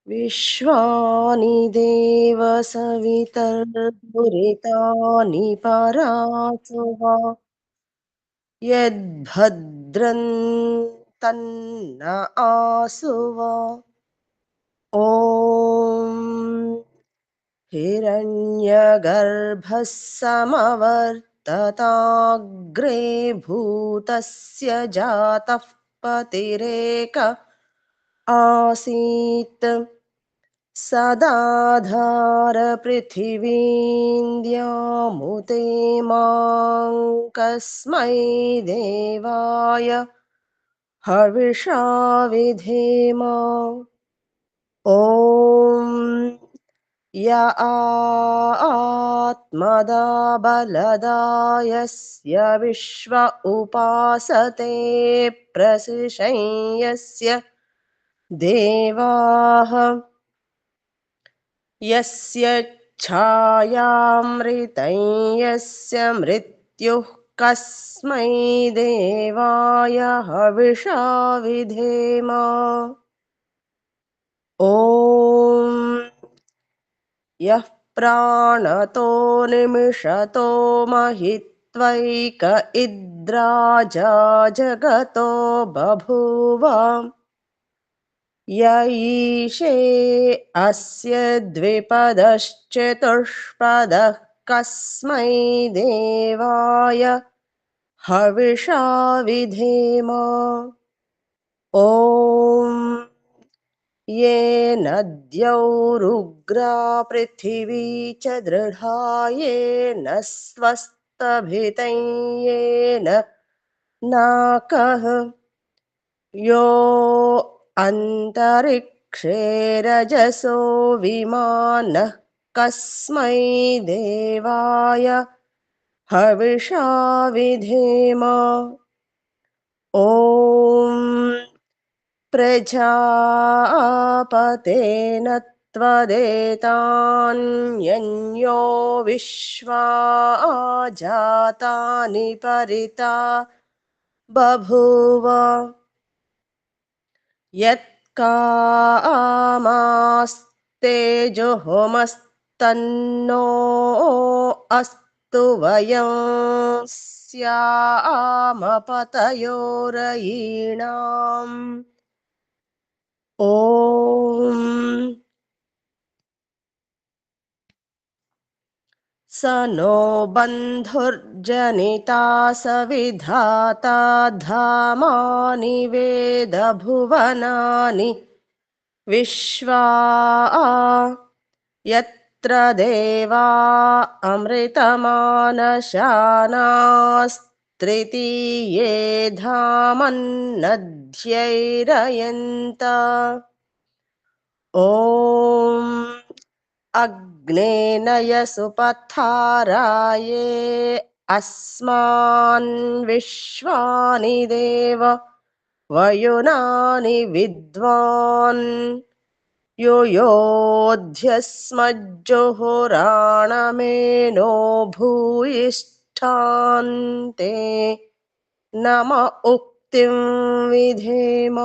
विश्वानि देव सवितर्पुरितानि परासुवा यद्भद्रं तन्न आसुवा ॐ हिरण्यगर्भः समवर्तताग्रे भूतस्य जातः पतिरेक आसीत् सदाधारपृथिवीन्द्यामुते मां कस्मै देवाय हविषा विधेम ॐ य आत्मदा बलदा यस्य विश्व उपासते प्रसिशं यस्य देवाः यस्य छायामृतं यस्य मृत्युः कस्मै देवाय हविषा विधेम ॐ यः प्राणतो निमिषतो महित्वैक इद्राजा जगतो बभूव य ईशे अस्य द्विपदश्चतुष्पदः कस्मै देवाय हविषा विधेम ॐ ये नद्यौरुग्रा पृथिवी च दृढा येन स्वस्तभितं येन नाकः यो अन्तरिक्षे रजसो विमानः कस्मै देवाय हविषा विधेम ॐ प्रजापतेन त्वदेतान्यन्यो विश्वा जातानि परिता बभूव यत्कामास्तेजोमस्तन्नो अस्तु वयं स्यामपतयोरयीणाम् ॐ स नो बन्धुर्जनिता सविधाता धामानि वेदभुवनानि विश्वा यत्र देवा अमृतमानशानास्त्रितीये धामन्नध्यैरयन्त ॐ अग्ने नयसुपथाराये अस्मान् विश्वानि देव वयुनानि विद्वान् यो योऽध्यस्मज्जुहुराणमेनो भूयिष्ठान्ते नम उक्तिं विधेम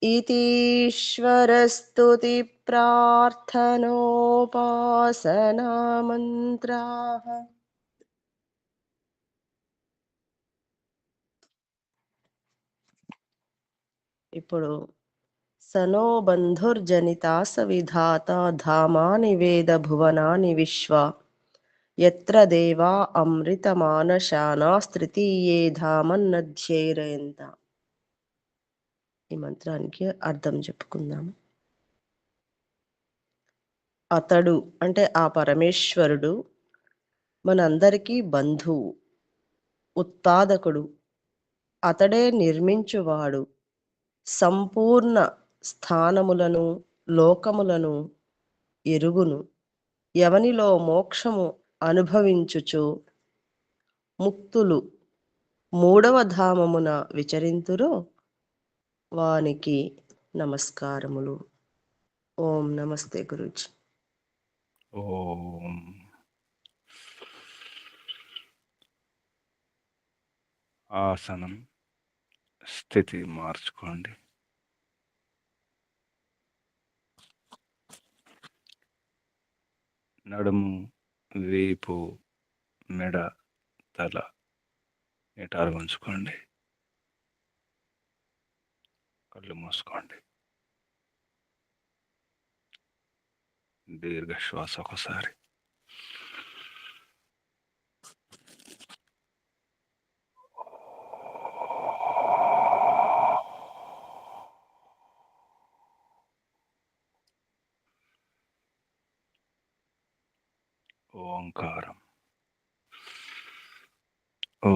इतीश्वरस्तुतिप्रार्थनोपासना మంత్రాः ఇప్పుడు సనో బంధుర్జనితా సవిధాత ధామాని వేద భువనాని విశ్వ యత్ర దేవా అమృతమానశానాస్తృతీయే ధామన్నధ్యేరయంత. ఈ మంత్రానికి అర్థం చెప్పుకుందాము. అతడు అంటే ఆ పరమేశ్వరుడు మనందరికీ బంధువు, ఉత్పాదకుడు, అతడే నిర్మించువాడు, సంపూర్ణ స్థానములను లోకములను ఎరుగును. ఎవనిలో మోక్షము అనుభవించుచు ముక్తులు మూడవ ధామమున విచరింతురో వానికి నమస్కారములు. ఓం నమస్తే గురూజీ. ఓం ఆసనం స్థితి మార్చుకోండి. నడుము, వీపు, మెడ, తల నిటారుగా ఉంచుకోండి. కళ్ళు మూసుకోండి. దీర్ఘ శ్వాస ఒకసారి. ఓంకారం. ఓ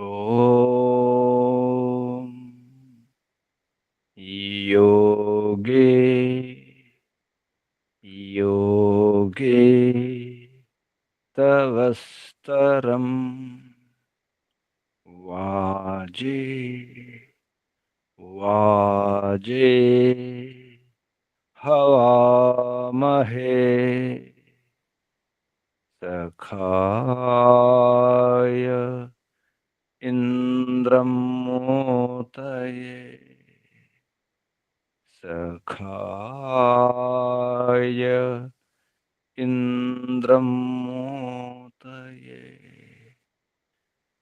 ఓం యోగే యోగే తవస్తరం వాజే వాజే హవామహే సఖాయ ఇంద్రం మోతయే సఖాయ ఇంద్రం మోతయే.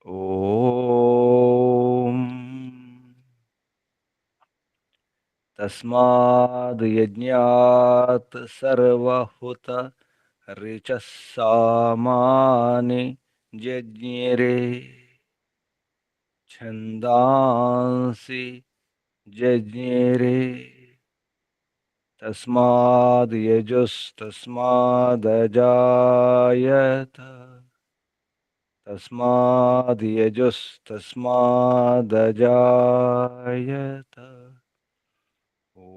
ఓం తస్మాద్ యజ్ఞాత్ సర్వహుత రిచః సామాని జజ్ఞిరే ఛందాంసి జజ్ఞిరే తస్మాద్ యజుస్తస్మాదజాయత తస్మాద్ యజుస్తస్మాదజాయత. ఓం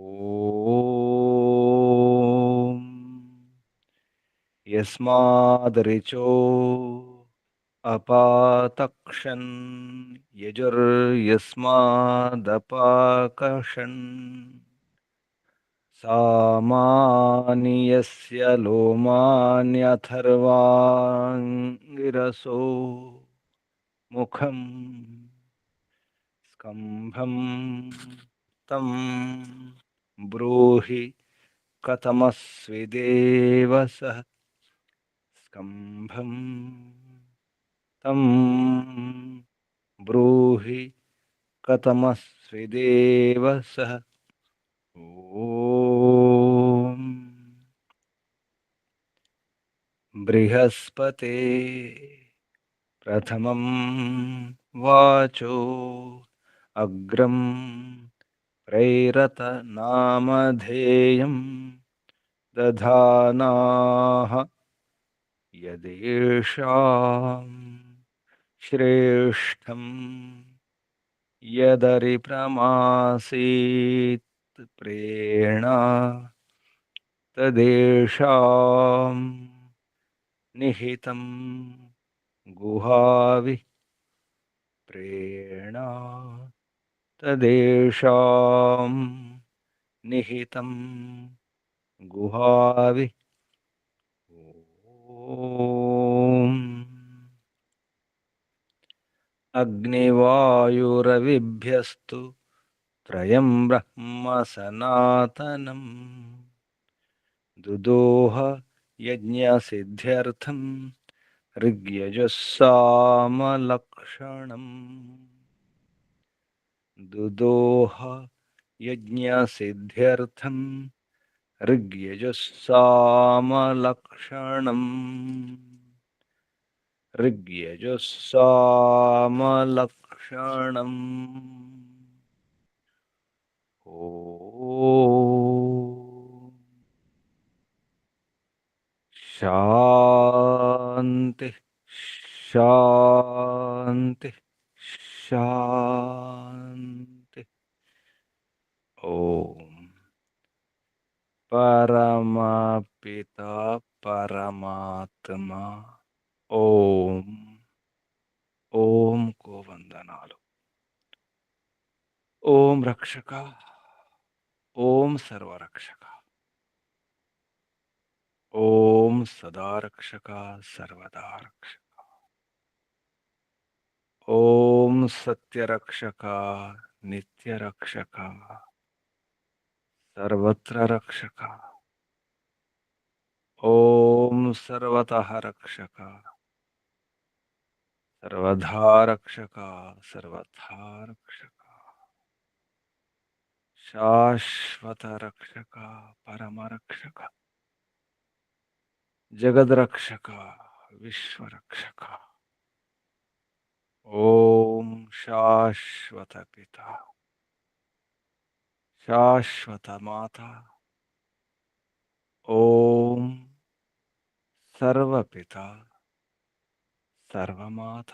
యస్మాదరిచో అపాతక్షన్ యజుర్యస్మాదపాకషన్ సామాని యస్య లోమాన్యథర్వాంగిరసో ముఖం స్కంభం తం బ్రూహి కథమస్విదేవ సః స్కంభం తం బ్రూహి కథమస్విదేవ సః. ఓం బృహస్పతే ప్రథమం వాచో అగ్రం ప్రైరత నామధేయం దధానాః యదేషాం శ్రేష్టం యదరిప్రమాసీత్ ప్రేణ తదేషాం నిహితం గుహావి ప్రేణ తదేషాం నిహితం గుహావి. ఓం అగ్నివాయురవిభ్యస్తు త్రయం బ్రహ్మ సనాతనం దుదోహ యజ్ఞసిద్ధ్యర్థం ఋగ్యజుస్సామలక్షణం దుదోహ యజ్ఞసిద్ధ్యర్థం ఋగ్యజుస్సామలక్షణం ఋగ్యజుస్సామలక్షణం. ఓం శాంతి శాంతి शांति शांति। ओम। परमपिता परमात्मा ओम। ओम को వందనాలు। ఓం రక్షక, ఓం సర్వరక్షక, ఓం సదా రక్షక, సర్వదా రక్షక, ఓం సత్యరక్షక, నిత్యరక్షక, సర్వత్ర రక్షక, ఓం సర్వతః రక్షక, సర్వధా రక్షక, సర్వథా రక్షక, శాశ్వత రక్షక, పరమరక్షక, జగద్రక్షక, విశ్వరక్షక, ఓం శాశ్వత పిత, శాశ్వత మాత, ఓం సర్వపిత, సర్వమాత,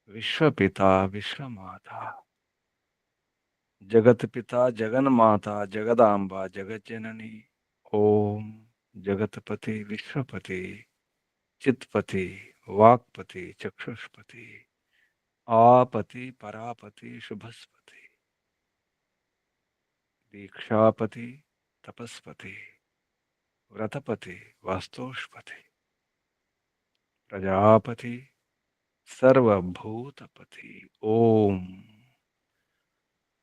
విశ్వపిత, విశ్వమాత, జగత్పిత, జగన్మాత, జగదాంబ, జగజ్జనని, ఓం జగత్పతి, విశ్వపతి, चित्पति, वाक्पति, चक्षुष्पति, आपति, परापति, शुभस्पति, दीक्षापति, तपस्पति, व्रतपति, वास्तुष्पति, प्रजापति, सर्वभूतपति। ओम।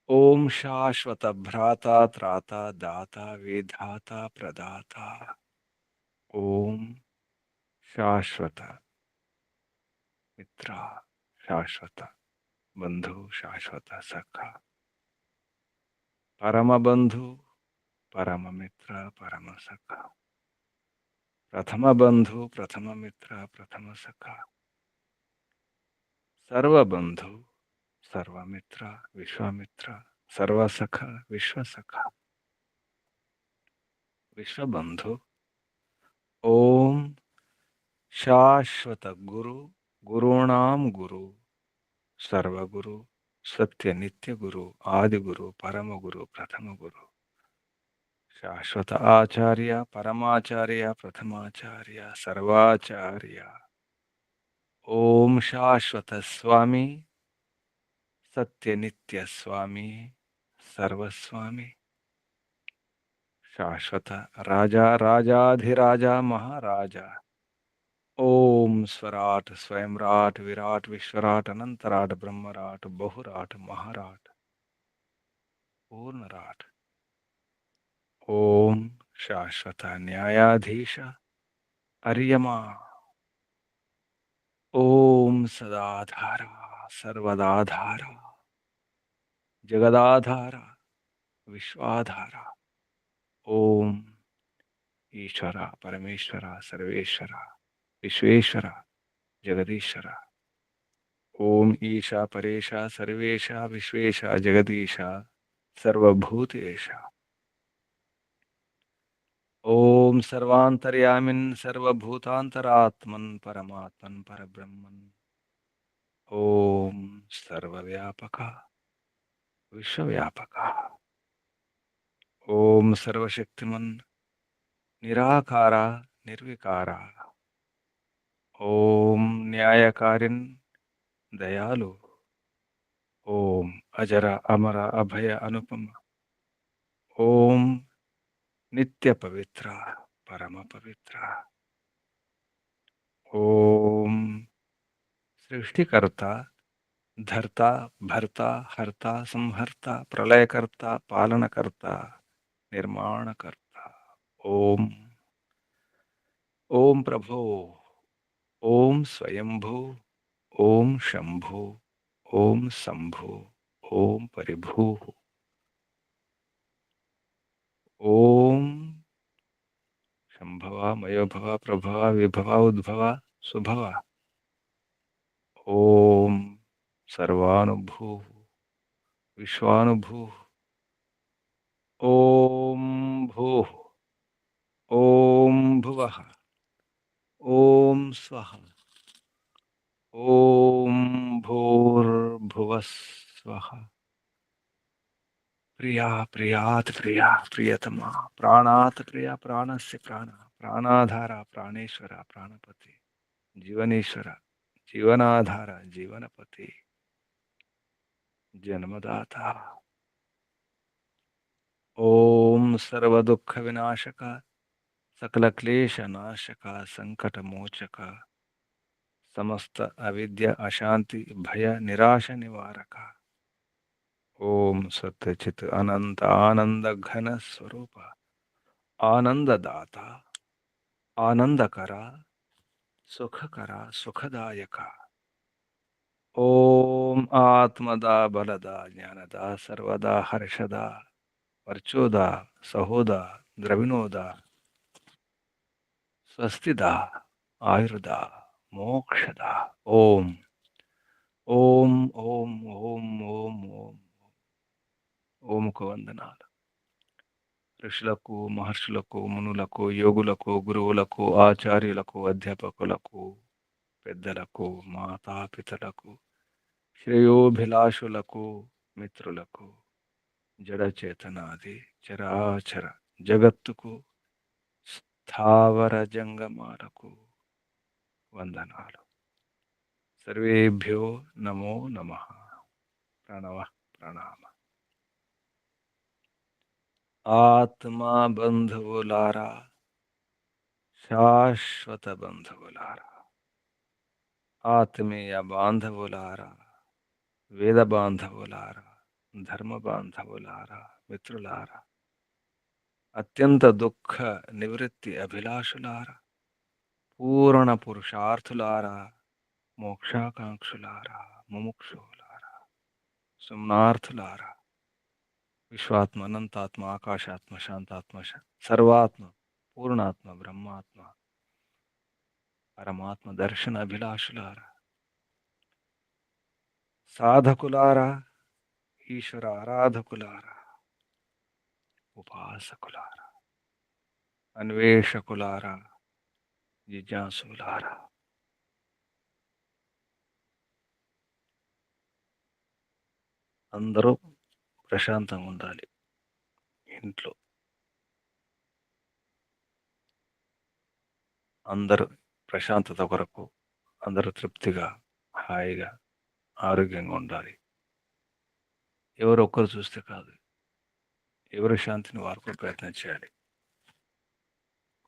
ओम शाश्वत भ्राता त्राता दाता विधाता प्रदाता। ओम शाश्वत मित्र, शाश्वत बंधु, शाश्वत सखा, परम बंधु, परम मित्र, परम सखा, प्रथम बंधु, प्रथम मित्र, प्रथम सखा, सर्व बंधु, सर्वमित्र, विश्वामित्र, सर्वसखा, विश्वसखा, विश्वबंधु। ओम शाश्वत गुरु, गुरूणाम गुरु, सर्वगुरु, सत्य नित्य गुरु, आदि गुरु, परम गुरु, प्रथम गुरु, शाश्वत आचार्य, परमाचार्य, प्रथमाचार्य, सर्वाचार्य। ओम शाश्वत स्वामी, सत्य नित्य स्वामी, सर्वस्वामी, शाश्वत राजा, राजाधिराजा, महाराजा। ओम स्वराट, स्वयंराट, विराट, विश्वराट, अनंतराट, ब्रह्मराट, बहुराट, महाराट, पूर्णराट। ओम शाश्वत न्यायाधीश, अर्यमा। ओम सदाधारा, सर्वदाधारा, जगदाधारा, विश्वाधारा। ओम ईश्वर, परमेश्वर, सर्वेश्वर, विश्वेश्वर, जगदीश्वर। ओम ईशा, परेशा, सर्वेशा, विश्वेशा, जगदीशा, सर्वभूतेशा। ओम सर्वांतर्यामिन्, सर्वभूतांतरात्मन्, परमात्मन्, परब्रह्मन्। ओम सर्वव्यापक, विश्वव्यापक। ओम सर्वशक्तिमन्, निराकारा, निर्विकारा। ओम न्यायकारिन्, दयालु। ओम अजर, अमर, अभय, अनुपम। ओम नित्य पवित्र, परम पवित्र। ओम सृष्टिकर्ता, धर्ता, भर्ता, हर्ता, संहर्ता, प्रलयकर्ता, पालनकर्ता, निर्माणकर्ता। ओम। ओम प्रभो, ओम स्वयंभू, ओम शंभु, ओम शंभु, ओम परिभू। ओम शंभवा, मयोभवा, प्रभवा, विभवा, उद्भवा, सुभवा। ओम सर्वानुभू, विश्वानुभू। ओम भूः, ओम भुवः, ओम स्वः, ఓం భూర్భువస్వః. ప్రియా ప్రియాత్ ప్రియా ప్రియతమా ప్రాణాత్ ప్రియ ప్రాణస్య ప్రాణ ప్రాణాధార ప్రాణేశ్వర ప్రాణపతి జీవనేశ్వర జీవనాధార జీవనపతి జన్మదాత. ఓం సర్వదుఃఖ వినాశక సకల క్లేశ నాశక సంకట మోచక సమస్త అవిద్య అశాంతి భయ నిరాశ నివారక. ఓం సత్యచిత్ అనంత ఆనంద ఘన స్వరూప ఆనందదాత ఆనందకర సుఖకర సుఖదాయక. ఓం ఆత్మదా బలదా జ్ఞానదా సర్వదా హర్షదా వర్చోదా సహోదా ద్రవిణోదా స్వస్తిదా ఆయుర్దా మోక్షదా. ఓం ఓం ఓం ఓం ఓం ఓం. ఓంకు వందనాలు. ఋషులకు మహర్షులకు మునులకు యోగులకు గురువులకు ఆచార్యులకు అధ్యాపకులకు పెద్దలకు మాతాపితలకు శ్రేయోభిలాషులకు మిత్రులకు జడచేతనాది చరాచర జగత్తుకు స్థావర జంగమాలకు వందనాలు. సర్వేభ్యో నమో నమః. ప్రణవ ప్రణామ. ఆత్మా బంధువులారా, శాశ్వత బంధువులారా, ఆత్మీయ బాంధవులారా, వేద బాంధవులారా, ధర్మ బాంధవులారా, మిత్రులారా, అత్యంత దుఃఖ నివృత్తి అభిలాషులారా, పూర్ణ పురుషార్థులారా, మోక్షాకాంక్షులారా, ముముక్షులారా, సుమ్నార్థులారా, విశ్వాత్మ అనంతాత్మ ఆకాశాత్మ శాంతాత్మ సర్వాత్మ పూర్ణాత్మ బ్రహ్మాత్మ పరమాత్మ దర్శన అభిలాషులారా, సాధకులారా, ఈశ్వర ఆరాధకులారా, ఉపాసకులారా, అన్వేషకులారా, జిజ్ఞాసులారా, అందరూ ప్రశాంతంగా ఉండాలి. ఇంట్లో అందరూ ప్రశాంతత కొరకు అందరూ తృప్తిగా హాయిగా ఆరోగ్యంగా ఉండాలి. ఎవరు ఒక్కరు చూస్తే కాదు, ఎవరి శాంతిని వారు కూడా ప్రయత్నం చేయాలి.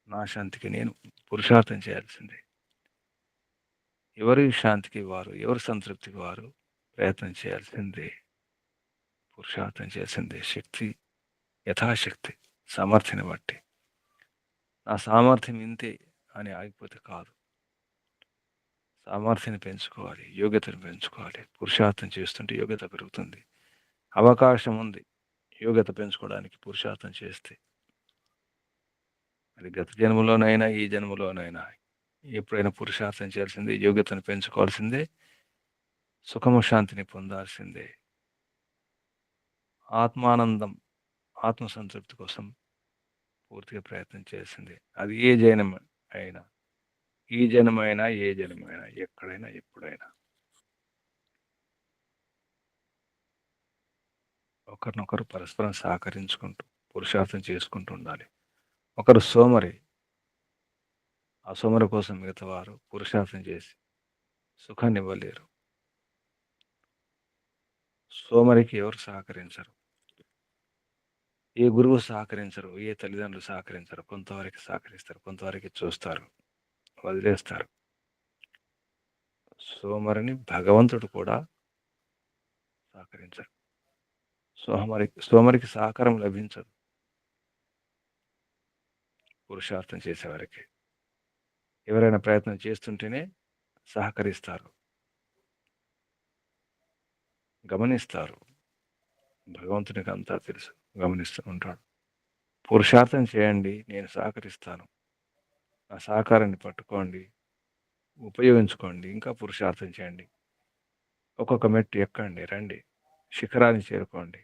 నా శాంతికి నేను పురుషార్థం చేయాల్సిందే. ఎవరి శాంతికి వారు, ఎవరి సంతృప్తికి వారు ప్రయత్నం చేయాల్సిందే, పురుషార్థం చేయాల్సిందే. శక్తి యథాశక్తి సామర్థ్యాన్ని బట్టి. నా సామర్థ్యం ఇంతే అని ఆగిపోతే కాదు. సామర్థ్యాన్ని పెంచుకోవాలి, యోగ్యతను పెంచుకోవాలి. పురుషార్థం చేస్తుంటే యోగ్యత పెరుగుతుంది. అవకాశం ఉంది యోగ్యత పెంచుకోవడానికి పురుషార్థం చేస్తే. అది గత జన్మలోనైనా ఈ జన్మలోనైనా ఎప్పుడైనా పురుషార్థం చేయాల్సిందే, యోగ్యతను పెంచుకోవాల్సిందే, సుఖము శాంతిని పొందాల్సిందే. ఆత్మానందం ఆత్మసంతృప్తి కోసం పూర్తిగా ప్రయత్నం చేయాల్సిందే. అది ఏ జన్మ అయినా, ఈ జన్మైనా ఏ జన్మైనా, ఎక్కడైనా ఎప్పుడైనా. ఒకరినొకరు పరస్పరం సహకరించుకుంటూ పురుషార్థం చేసుకుంటూ ఉండాలి. ఒకరు సోమరి, ఆ సోమరి కోసం మిగతా వారు పురుషార్థం చేసి సుఖాన్ని ఇవ్వలేరు. సోమరికి ఎవరు సహకరించరు, ఏ గురువు సహకరించరు, ఏ తల్లిదండ్రులు సహకరించరు. కొంతవరకు సహకరిస్తారు, కొంతవరకు చూస్తారు, వదిలేస్తారు. సోమరిని భగవంతుడు కూడా సహకరించరు. సోమరికి సహకారం లభించదు పురుషార్థం చేసేవారికి. ఎవరైనా ప్రయత్నం చేస్తుంటేనే సహకరిస్తారు, గమనిస్తారు. భగవంతునికి అంతా తెలుసు, గమనిస్తూ ఉంటాడు. పురుషార్థం చేయండి, నేను సహకరిస్తాను. నా సహకారాన్ని పట్టుకోండి, ఉపయోగించుకోండి, ఇంకా పురుషార్థం చేయండి. ఒక్కొక్క మెట్టు ఎక్కండి, రండి, శిఖరాన్ని చేరుకోండి.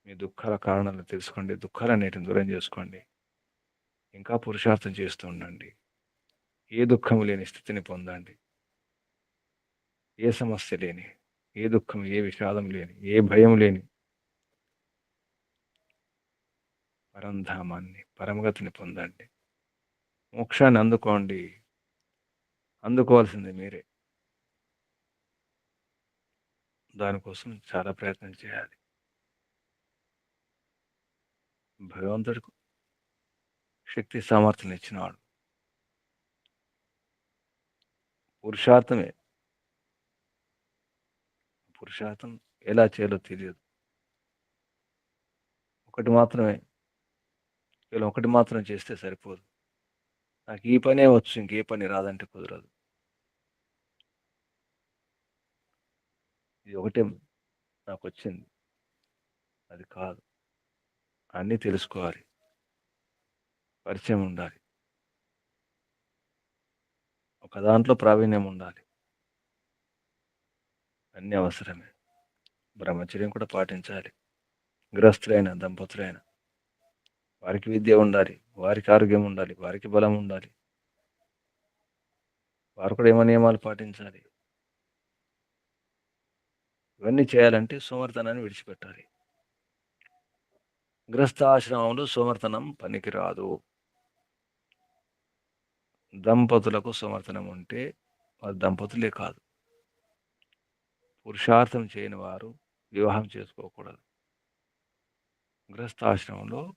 మీ దుఃఖాల కారణాలను తెలుసుకోండి, దుఃఖాలన్నిటిని దూరం చేసుకోండి. ఇంకా పురుషార్థం చేస్తూ ఉండండి. ఏ దుఃఖము లేని స్థితిని పొందండి. ఏ సమస్య లేని, ఏ దుఃఖం, ఏ విషాదం లేని, ఏ భయం లేని పరంధామాన్ని, పరమగతిని పొందండి. మోక్షాన్ని అందుకోండి. అందుకోవాల్సింది మీరే. దానికోసం చాలా ప్రయత్నం చేయాలి. భగవంతుడికి శక్తి సామర్థ్యం ఇచ్చినవాడు. పురుషార్థమే. పురుషార్థం ఎలా చేయాలో తెలియదు. కేవలం ఒకటి మాత్రం చేస్తే సరిపోదు. నాకు ఈ పనే వచ్చు, ఇంకే పని రాదంటే కుదరదు. ఇది ఒకటే నాకు వచ్చింది, అది కాదు. అన్నీ తెలుసుకోవాలి, పరిచయం ఉండాలి, ఒక దాంట్లో ప్రావీణ్యం ఉండాలి. అన్నీ అవసరమే. బ్రహ్మచర్యం కూడా పాటించాలి. గృహస్థులైన, దంపతులైన వారికి విద్య ఉండాలి, వారికి ఆరోగ్యం ఉండాలి, వారికి బలం ఉండాలి. వారు కూడా ఏమో నియమాలు పాటించాలి. ఇవన్నీ చేయాలంటే సోమర్తనాన్ని విడిచిపెట్టాలి. గృహస్థాశ్రమంలో సోమర్తనం పనికిరాదు. దంపతులకు సోమర్తనం ఉంటే వారు దంపతులే కాదు. పురుషార్థం చేయని వారు వివాహం చేసుకోకూడదు. గృహస్థాశ్రమంలో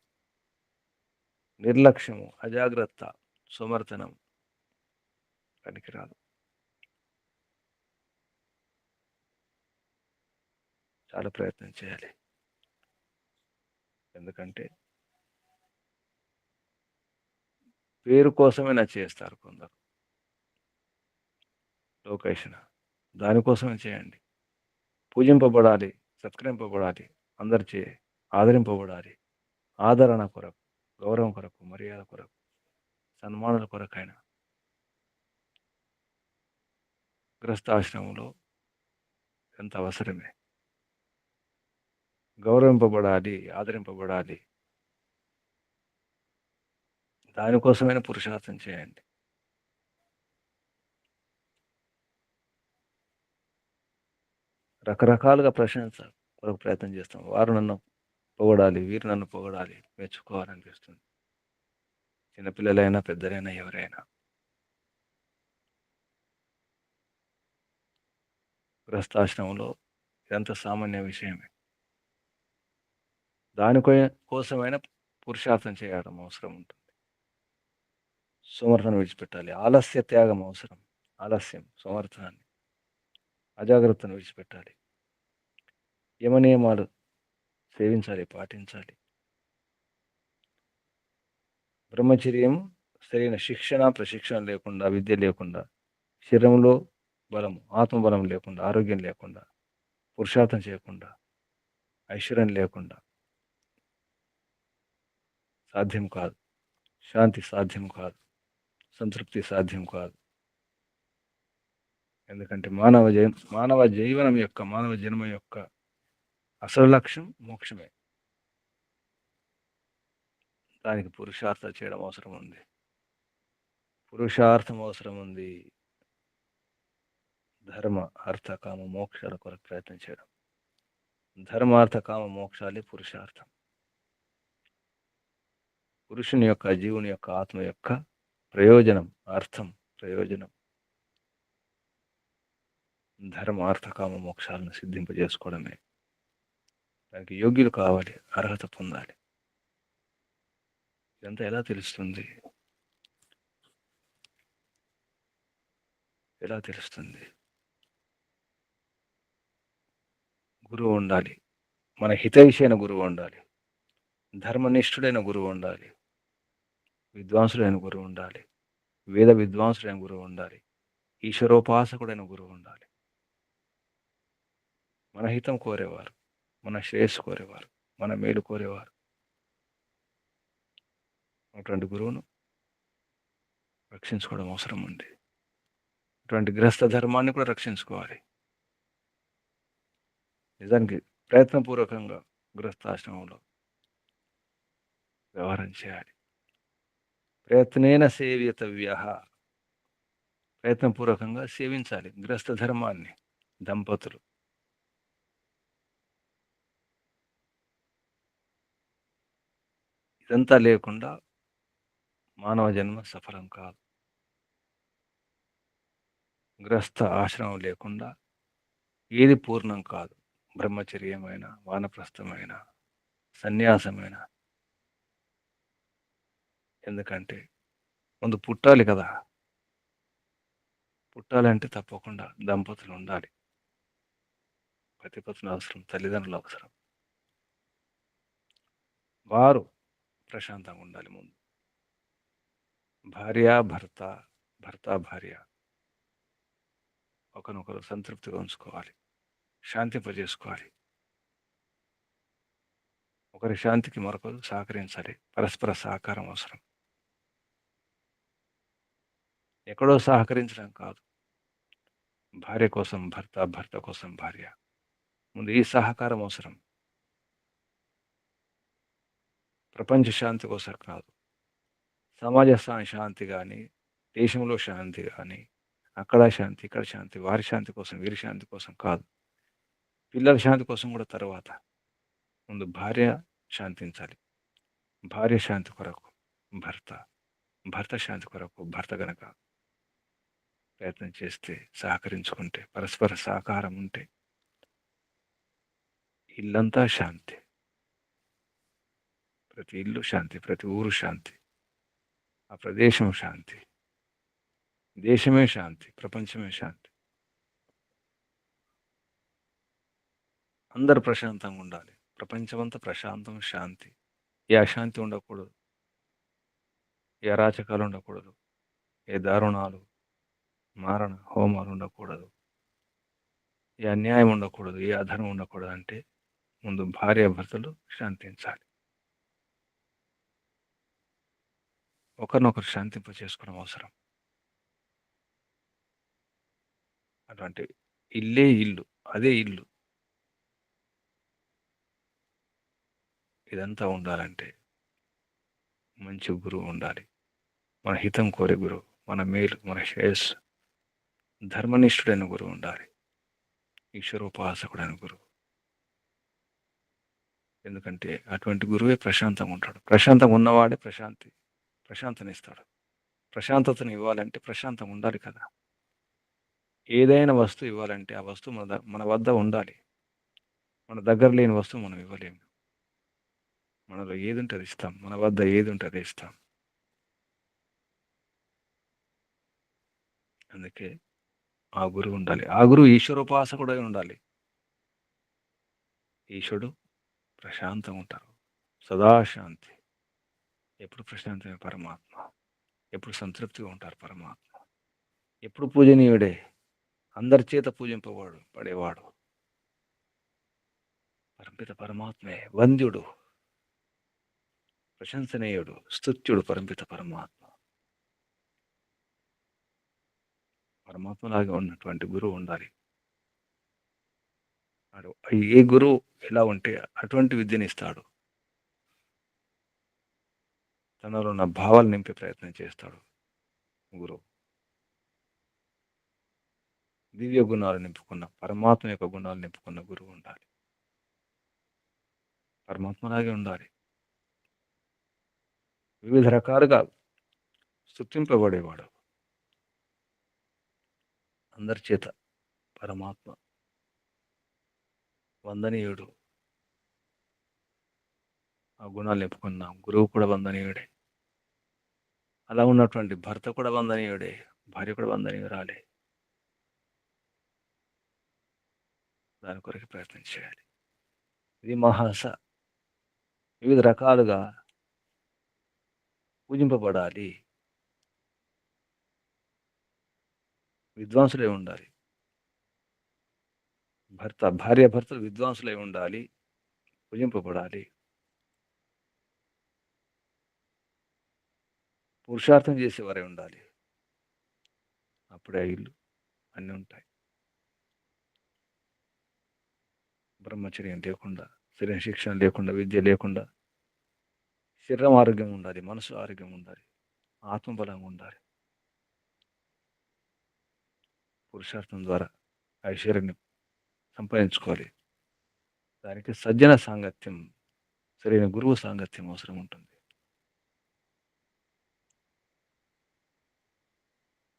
నిర్లక్ష్యము, అజాగ్రత్త, సోమర్తనం పనికిరాదు. చాలా ప్రయత్నం చేయాలి. ఎందుకంటే పేరు కోసమైనా చేస్తారు కొందరు. లోకేషన్ దానికోసమే చేయండి. పూజింపబడాలి, సత్కరింపబడాలి, అందరిచే ఆదరింపబడాలి. ఆదరణ కొరకు, గౌరవం కొరకు, మర్యాద కొరకు, సన్మానాల కొరకైన గృహస్థాశ్రమంలో ఎంత అవసరమే. గౌరవింపబడాలి, ఆదరింపబడాలి. దానికోసమైనా పురుషార్థం చేయండి. రకరకాలుగా ప్రశంస కొరకు ప్రయత్నం చేస్తాం. వారు నన్ను పొగడాలి, వీరు నన్ను పొగడాలి, మెచ్చుకోవాలనిపిస్తుంది. చిన్నపిల్లలైనా, పెద్దలైనా, ఎవరైనా. గృహస్థాశ్రమంలో ఇదంతా సామాన్య విషయమే. కోసమైనా పురుషార్థం చేయడం అవసరం ఉంటుంది. సోమర్థాన్ని విడిచిపెట్టాలి. ఆలస్య త్యాగం అవసరం. ఆలస్యం, సోమర్థాన్ని, అజాగ్రత్తను విడిచిపెట్టాలి. యమనియమాలు సేవించాలి, పాటించాలి. బ్రహ్మచర్యం సరైన శిక్షణ, ప్రశిక్షణ లేకుండా, విద్య లేకుండా, శరీరంలో బలం, ఆత్మబలం లేకుండా, ఆరోగ్యం లేకుండా, పురుషార్థం చేయకుండా, ఐశ్వర్యం లేకుండా సాధ్యం కాదు. శాంతి సాధ్యం కాదు. సంతృప్తి సాధ్యం కాదు. ఎందుకంటే మానవ జన్మ యొక్క అసలు లక్ష్యం మోక్షమే. దానికి పురుషార్థం చేయడం అవసరం ఉంది. పురుషార్థం అవసరం ఉంది. ధర్మ, అర్థ, కామ, మోక్షాల కొరకు ప్రయత్నం చేయడం. ధర్మార్థ, కామ, మోక్షాలే పురుషార్థం. పురుషుని యొక్క, జీవుని యొక్క, ఆత్మ యొక్క ప్రయోజనం, అర్థం, ప్రయోజనం ధర్మ, అర్థ, కామ, మోక్షాలను సిద్ధింపజేసుకోవడమే. దానికి యోగ్యులు కావాలి, అర్హత పొందాలి. ఇదంతా ఎలా తెలుస్తుంది? ఎలా తెలుస్తుంది? గురువు ఉండాలి. మన హితైషైన గురువు ఉండాలి. ధర్మనిష్ఠుడైన గురువు ఉండాలి. విద్వాంసుడైన గురువు ఉండాలి. వేద విద్వాంసుడైన గురువు ఉండాలి. ఈశ్వరోపాసకుడైన గురువు ఉండాలి. మన హితం కోరేవారు, మన శ్రేయస్సు కోరేవారు, మన మేలు కోరేవారు. అటువంటి గురువును రక్షించుకోవడం అవసరం ఉంది. అటువంటి గ్రస్త ధర్మాన్ని కూడా రక్షించుకోవాలి. నిజానికి ప్రయత్నపూర్వకంగా గృహస్థాశ్రమంలో వ్యవహారం చేయాలి. ప్రయత్నేన సేవ్యతవ్య, ప్రయత్నపూర్వకంగా సేవించాలి గృహస్థ ధర్మాన్ని. దంపతులు ఇదంతా లేకుండా మానవ జన్మ సఫలం కాదు. గృహస్థ ఆశ్రమం లేకుండా ఏది పూర్ణం కాదు. బ్రహ్మచర్యమైన, వానప్రస్థమైన, సన్యాసమైన. ఎందుకంటే ముందు పుట్టాలి కదా! పుట్టాలంటే తప్పకుండా దంపతులు ఉండాలి. పతిపత్నులు అవసరం, తల్లిదండ్రులు అవసరం. వారు ప్రశాంతంగా ఉండాలి ముందు. భార్య, భర్త, భర్త, భార్య ఒకరినొకరు సంతృప్తిగా ఉంచుకోవాలి. శాంతింపజేసుకోవాలి. ఒకరి శాంతికి మరొకరు సహకరించాలి. పరస్పర సహకారం అవసరం. ఎక్కడో సహకరించడం కాదు. భార్య కోసం భర్త, భర్త కోసం భార్య. ముందు ఈ సహకారం అవసరం. ప్రపంచ శాంతి కోసం కాదు. సమాజ శాంతి కానీ, దేశంలో శాంతి కానీ, అక్కడ శాంతి, ఇక్కడ శాంతి, వారి శాంతి కోసం, వీరి శాంతి కోసం కాదు. పిల్లల శాంతి కోసం కూడా తర్వాత. ముందు భార్య శాంతించాలి. భార్య శాంతి కొరకు భర్త, భర్త శాంతి కొరకు భర్త గనక ప్రయత్నం చేస్తే, సహకరించుకుంటే, పరస్పర సహకారం ఉంటే ఇల్లంతా శాంతి. ప్రతి ఇల్లు శాంతి, ప్రతి ఊరు శాంతి, ఆ ప్రదేశం శాంతి, దేశమే శాంతి, ప్రపంచమే శాంతి. అందరు ప్రశాంతంగా ఉండాలి. ప్రపంచమంతా ప్రశాంతం, శాంతి. ఏ అశాంతి ఉండకూడదు. ఏ అరాచకాలు ఉండకూడదు. ఏ దారుణాలు, మారణ హోమాలు ఉండకూడదు. ఏ అన్యాయం ఉండకూడదు. ఏ అధర్మం ఉండకూడదు. అంటే ముందు భార్యాభర్తలు శాంతించాలి. ఒకరినొకరు శాంతింప చేసుకోవడం అవసరం. అటువంటి ఇల్లే ఇల్లు, అదే ఇల్లు. ఇదంతా ఉండాలంటే మంచి గురువు ఉండాలి. మన హితం కోరే గురువు, మన మేలు, మన శ్రేయస్సు, ధర్మనిష్ఠుడైన గురువు ఉండాలి. ఈశ్వరోపాసకుడైన గురువు. ఎందుకంటే అటువంటి గురువే ప్రశాంతంగా ఉంటాడు. ప్రశాంతంగా ఉన్నవాడే ప్రశాంతనిస్తాడు. ప్రశాంతతను ఇవ్వాలంటే ప్రశాంతంగా ఉండాలి కదా! ఏదైనా వస్తువు ఇవ్వాలంటే ఆ వస్తువు మన వద్ద ఉండాలి. మన దగ్గర లేని వస్తువు మనం ఇవ్వలేము. మనలో ఏది ఉంటే అది ఇస్తాం. మన వద్ద ఏది ఉంటే అదే ఇస్తాం. అందుకే ఆ గురువు ఉండాలి. ఆ గురువు ఈశ్వరోపాసకుడై ఉండాలి. ఈశ్వరుడు ప్రశాంతంగా ఉంటారు. సదా శాంతి. ఎప్పుడు ప్రశాంతమైన పరమాత్మ. ఎప్పుడు సంతృప్తిగా ఉంటారు పరమాత్మ. ఎప్పుడు పూజనీయుడే. అందరి చేత పడేవాడు పరమిత పరమాత్మే. వంద్యుడు, ప్రశంసనీయుడు, స్తుత్యుడు పరమిత పరమాత్మ. పరమాత్మలాగా ఉన్నటువంటి గురువు ఉండాలి. ఏ గురువు ఎలా ఉంటే అటువంటి విద్యని ఇస్తాడు. తనలో ఉన్న భావాలు నింపే ప్రయత్నం చేస్తాడు గురువు. దివ్య గుణాలు నింపుకున్న, పరమాత్మ యొక్క గుణాలు నింపుకున్న గురువు ఉండాలి. పరమాత్మలాగే ఉండాలి. వివిధ రకాలుగా స్తుతింపబడేవాడు. అందరి చేత పరమాత్మ వందనీయుడు. ఆ గుణాలు నింపుకున్న గురువు కూడా వందనీయుడే. అలా ఉన్నటువంటి భర్త కూడా వందనీయుడే. భార్య కూడా వందనీయురాలే. దాని కొరకు ప్రయత్నం చేయాలి. ఇది వివిధ రకాలుగా పూజింపబడాలి. విద్వాంసులై ఉండాలి. భార్యాభర్తలు విద్వాంసులై ఉండాలి. పూజింపబడాలి. పురుషార్థం చేసేవారే ఉండాలి. అప్పుడే ఆ ఇల్లు అన్నీ ఉంటాయి. బ్రహ్మచర్యం లేకుండా, శరీర శిక్షణ లేకుండా, విద్య లేకుండా శరీరం ఆరోగ్యం ఉండాలి. మనసు ఆరోగ్యం ఉండాలి. ఆత్మబలంగా ఉండాలి. పురుషార్థం ద్వారా ఐశ్వర్యాన్ని సంపాదించుకోవాలి. దానికి సజ్జన సాంగత్యం, సరైన గురువు సాంగత్యం అవసరం ఉంటుంది.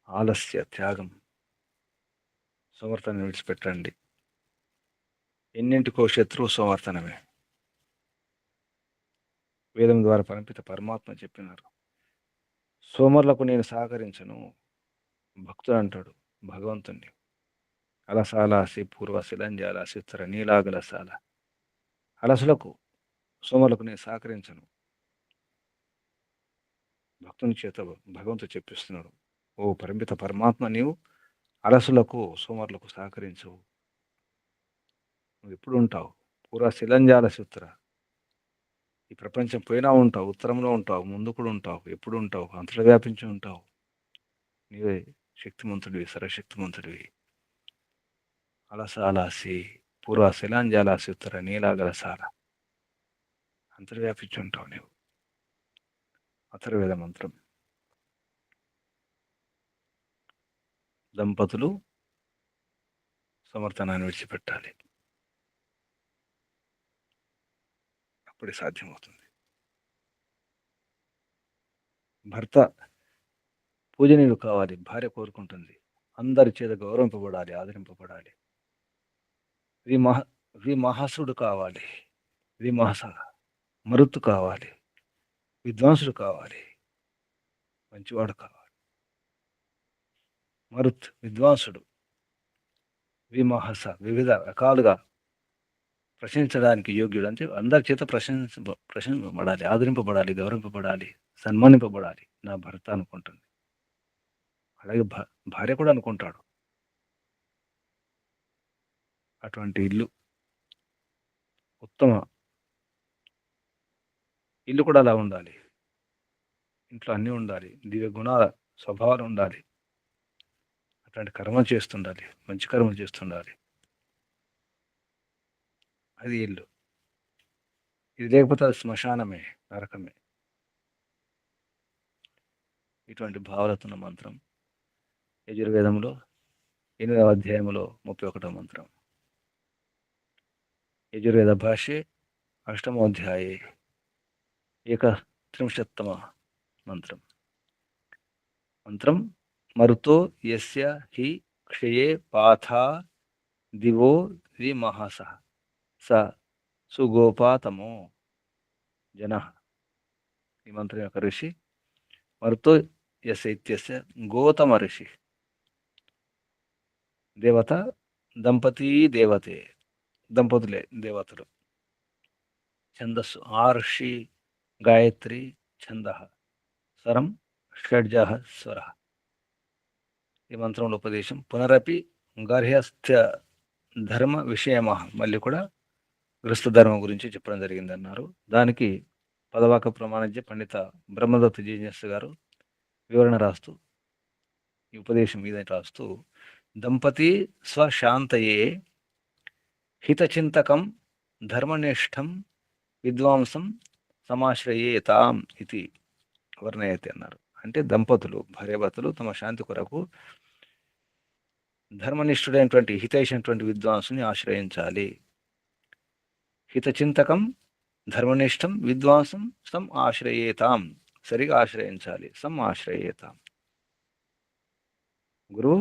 ఆలస్య త్యాగం, సోమర్థాన్ని విడిచిపెట్టండి. ఎన్నింటికో శత్రువు సోమర్థనమే. వేదం ద్వారా పరమిత పరమాత్మ చెప్పినారు, సోమరులకు నేను సహకరించను. భక్తుడు అంటాడు భగవంతుణ్ణి, అలసాలాసి పూర్వ శిలంజాలాసి ఉత్తర నీలాగలసాల. అలసులకు, సోమరులకు నేను సహకరించను. భక్తుని చేత భగవంతుడు చెప్పిస్తున్నాడు, ఓ పరిమిత పరమాత్మ, నీవు అలసులకు సోమరులకు సహకరించవు. నువ్వు ఎప్పుడు ఉంటావు? పూర్వ శిలంజాలసి ఉత్తర, ఈ ప్రపంచం పోయినా ఉంటావు, ఉత్తరంలో ఉంటావు, ముందు కూడా ఉంటావు, ఎప్పుడు ఉంటావు, అంతటా వ్యాపించి ఉంటావు. నీవే శక్తిమంతుడివి, సర్వశక్తిమంతుడివి. అలసాలాసి పూర్వ శిలాంజాలాసి ఉత్తర నీలాగలసాల, అంతర్వ్యాపించి ఉంటావు నీవు. అథర్వవేద మంత్రం. దంపతులు సమర్థనాన్ని విడిచిపెట్టాలి, అప్పుడే సాధ్యమవుతుంది. భర్త పూజనీయుడు కావాలి, భార్య కోరుకుంటుంది. అందరి చేత గౌరవింపబడాలి, ఆదరింపబడాలి. విమహసుడు కావాలి, విమహస మరుత్తు కావాలి, విద్వాంసుడు కావాలి, మంచివాడు కావాలి. మరుత్ విద్వాంసుడు, విమహస వివిధ రకాలుగా ప్రశంసించడానికి యోగ్యుడు. అంటే అందరి చేత ప్రశంసింపబడాలి, ఆదరింపబడాలి, గౌరవింపబడాలి, సన్మానింపబడాలి నా భర్త అనుకుంటుంది. అలాగే భార్య కూడా అనుకుంటాడు. అటువంటి ఇల్లు ఉత్తమ ఇల్లు కూడా అలా ఉండాలి. ఇంట్లో అన్నీ ఉండాలి, దివ్య గుణాల స్వభావాలు ఉండాలి, అట్లాంటి కర్మలు చేస్తుండాలి, మంచి కర్మలు చేస్తుండాలి. అది ఇల్లు. ఇది లేకపోతే అది శ్మశానమే, నరకమే. ఇటువంటి భావనతున్న మంత్రం యజుర్వేదంలో 8వ అధ్యాయంలో 31వ మంత్రం. యజుర్వేద భాష్యే 8వ అధ్యాయే 31తమ మంత్రం. మంత్రం మరుతో యస్య హి క్షయే పాథా దివో ద్విమహస స సుగోపాతమో జన. ఈ మంత్రం యొక్క ఋషి మరుతో యస్య ఇత్యస్య గోతమ ఋషి. దేవత దంపతీ దేవతే, దంపతులే దేవతలు. ఛందస్సు ఆర్షి గాయత్రి ఛంద, స్వరం షడ్జ స్వర. ఈ మంత్రంలో ఉపదేశం పునరపి గార్హస్థ్య ధర్మ విషయమ. మళ్ళీ కూడా గృహస్థ ధర్మం గురించి చెప్పడం జరిగింది అన్నారు. దానికి పదవాక ప్రమాణజ్ఞ పండిత బ్రహ్మదత్త జీనియస్ గారు వివరణ రాస్తూ, ఈ ఉపదేశం మీద రాస్తూ, దంపతి స్వశాంతయే హితచింతకం ధర్మనిష్టం విద్వాంసం సమాశ్రయేతాం ఇది వర్ణయతి అన్నారు. అంటే దంపతులు, భార్యాభర్తలు తమ శాంతి కొరకు ధర్మనిష్ఠుడైనటువంటి హితైషినటువంటి విద్వాంసుని ఆశ్రయించాలి. హితచింతకం ధర్మనిష్టం విద్వాంసం సం ఆశ్రయేతాం, సరిగా ఆశ్రయించాలి. సం ఆశ్రయేతాం. గురువు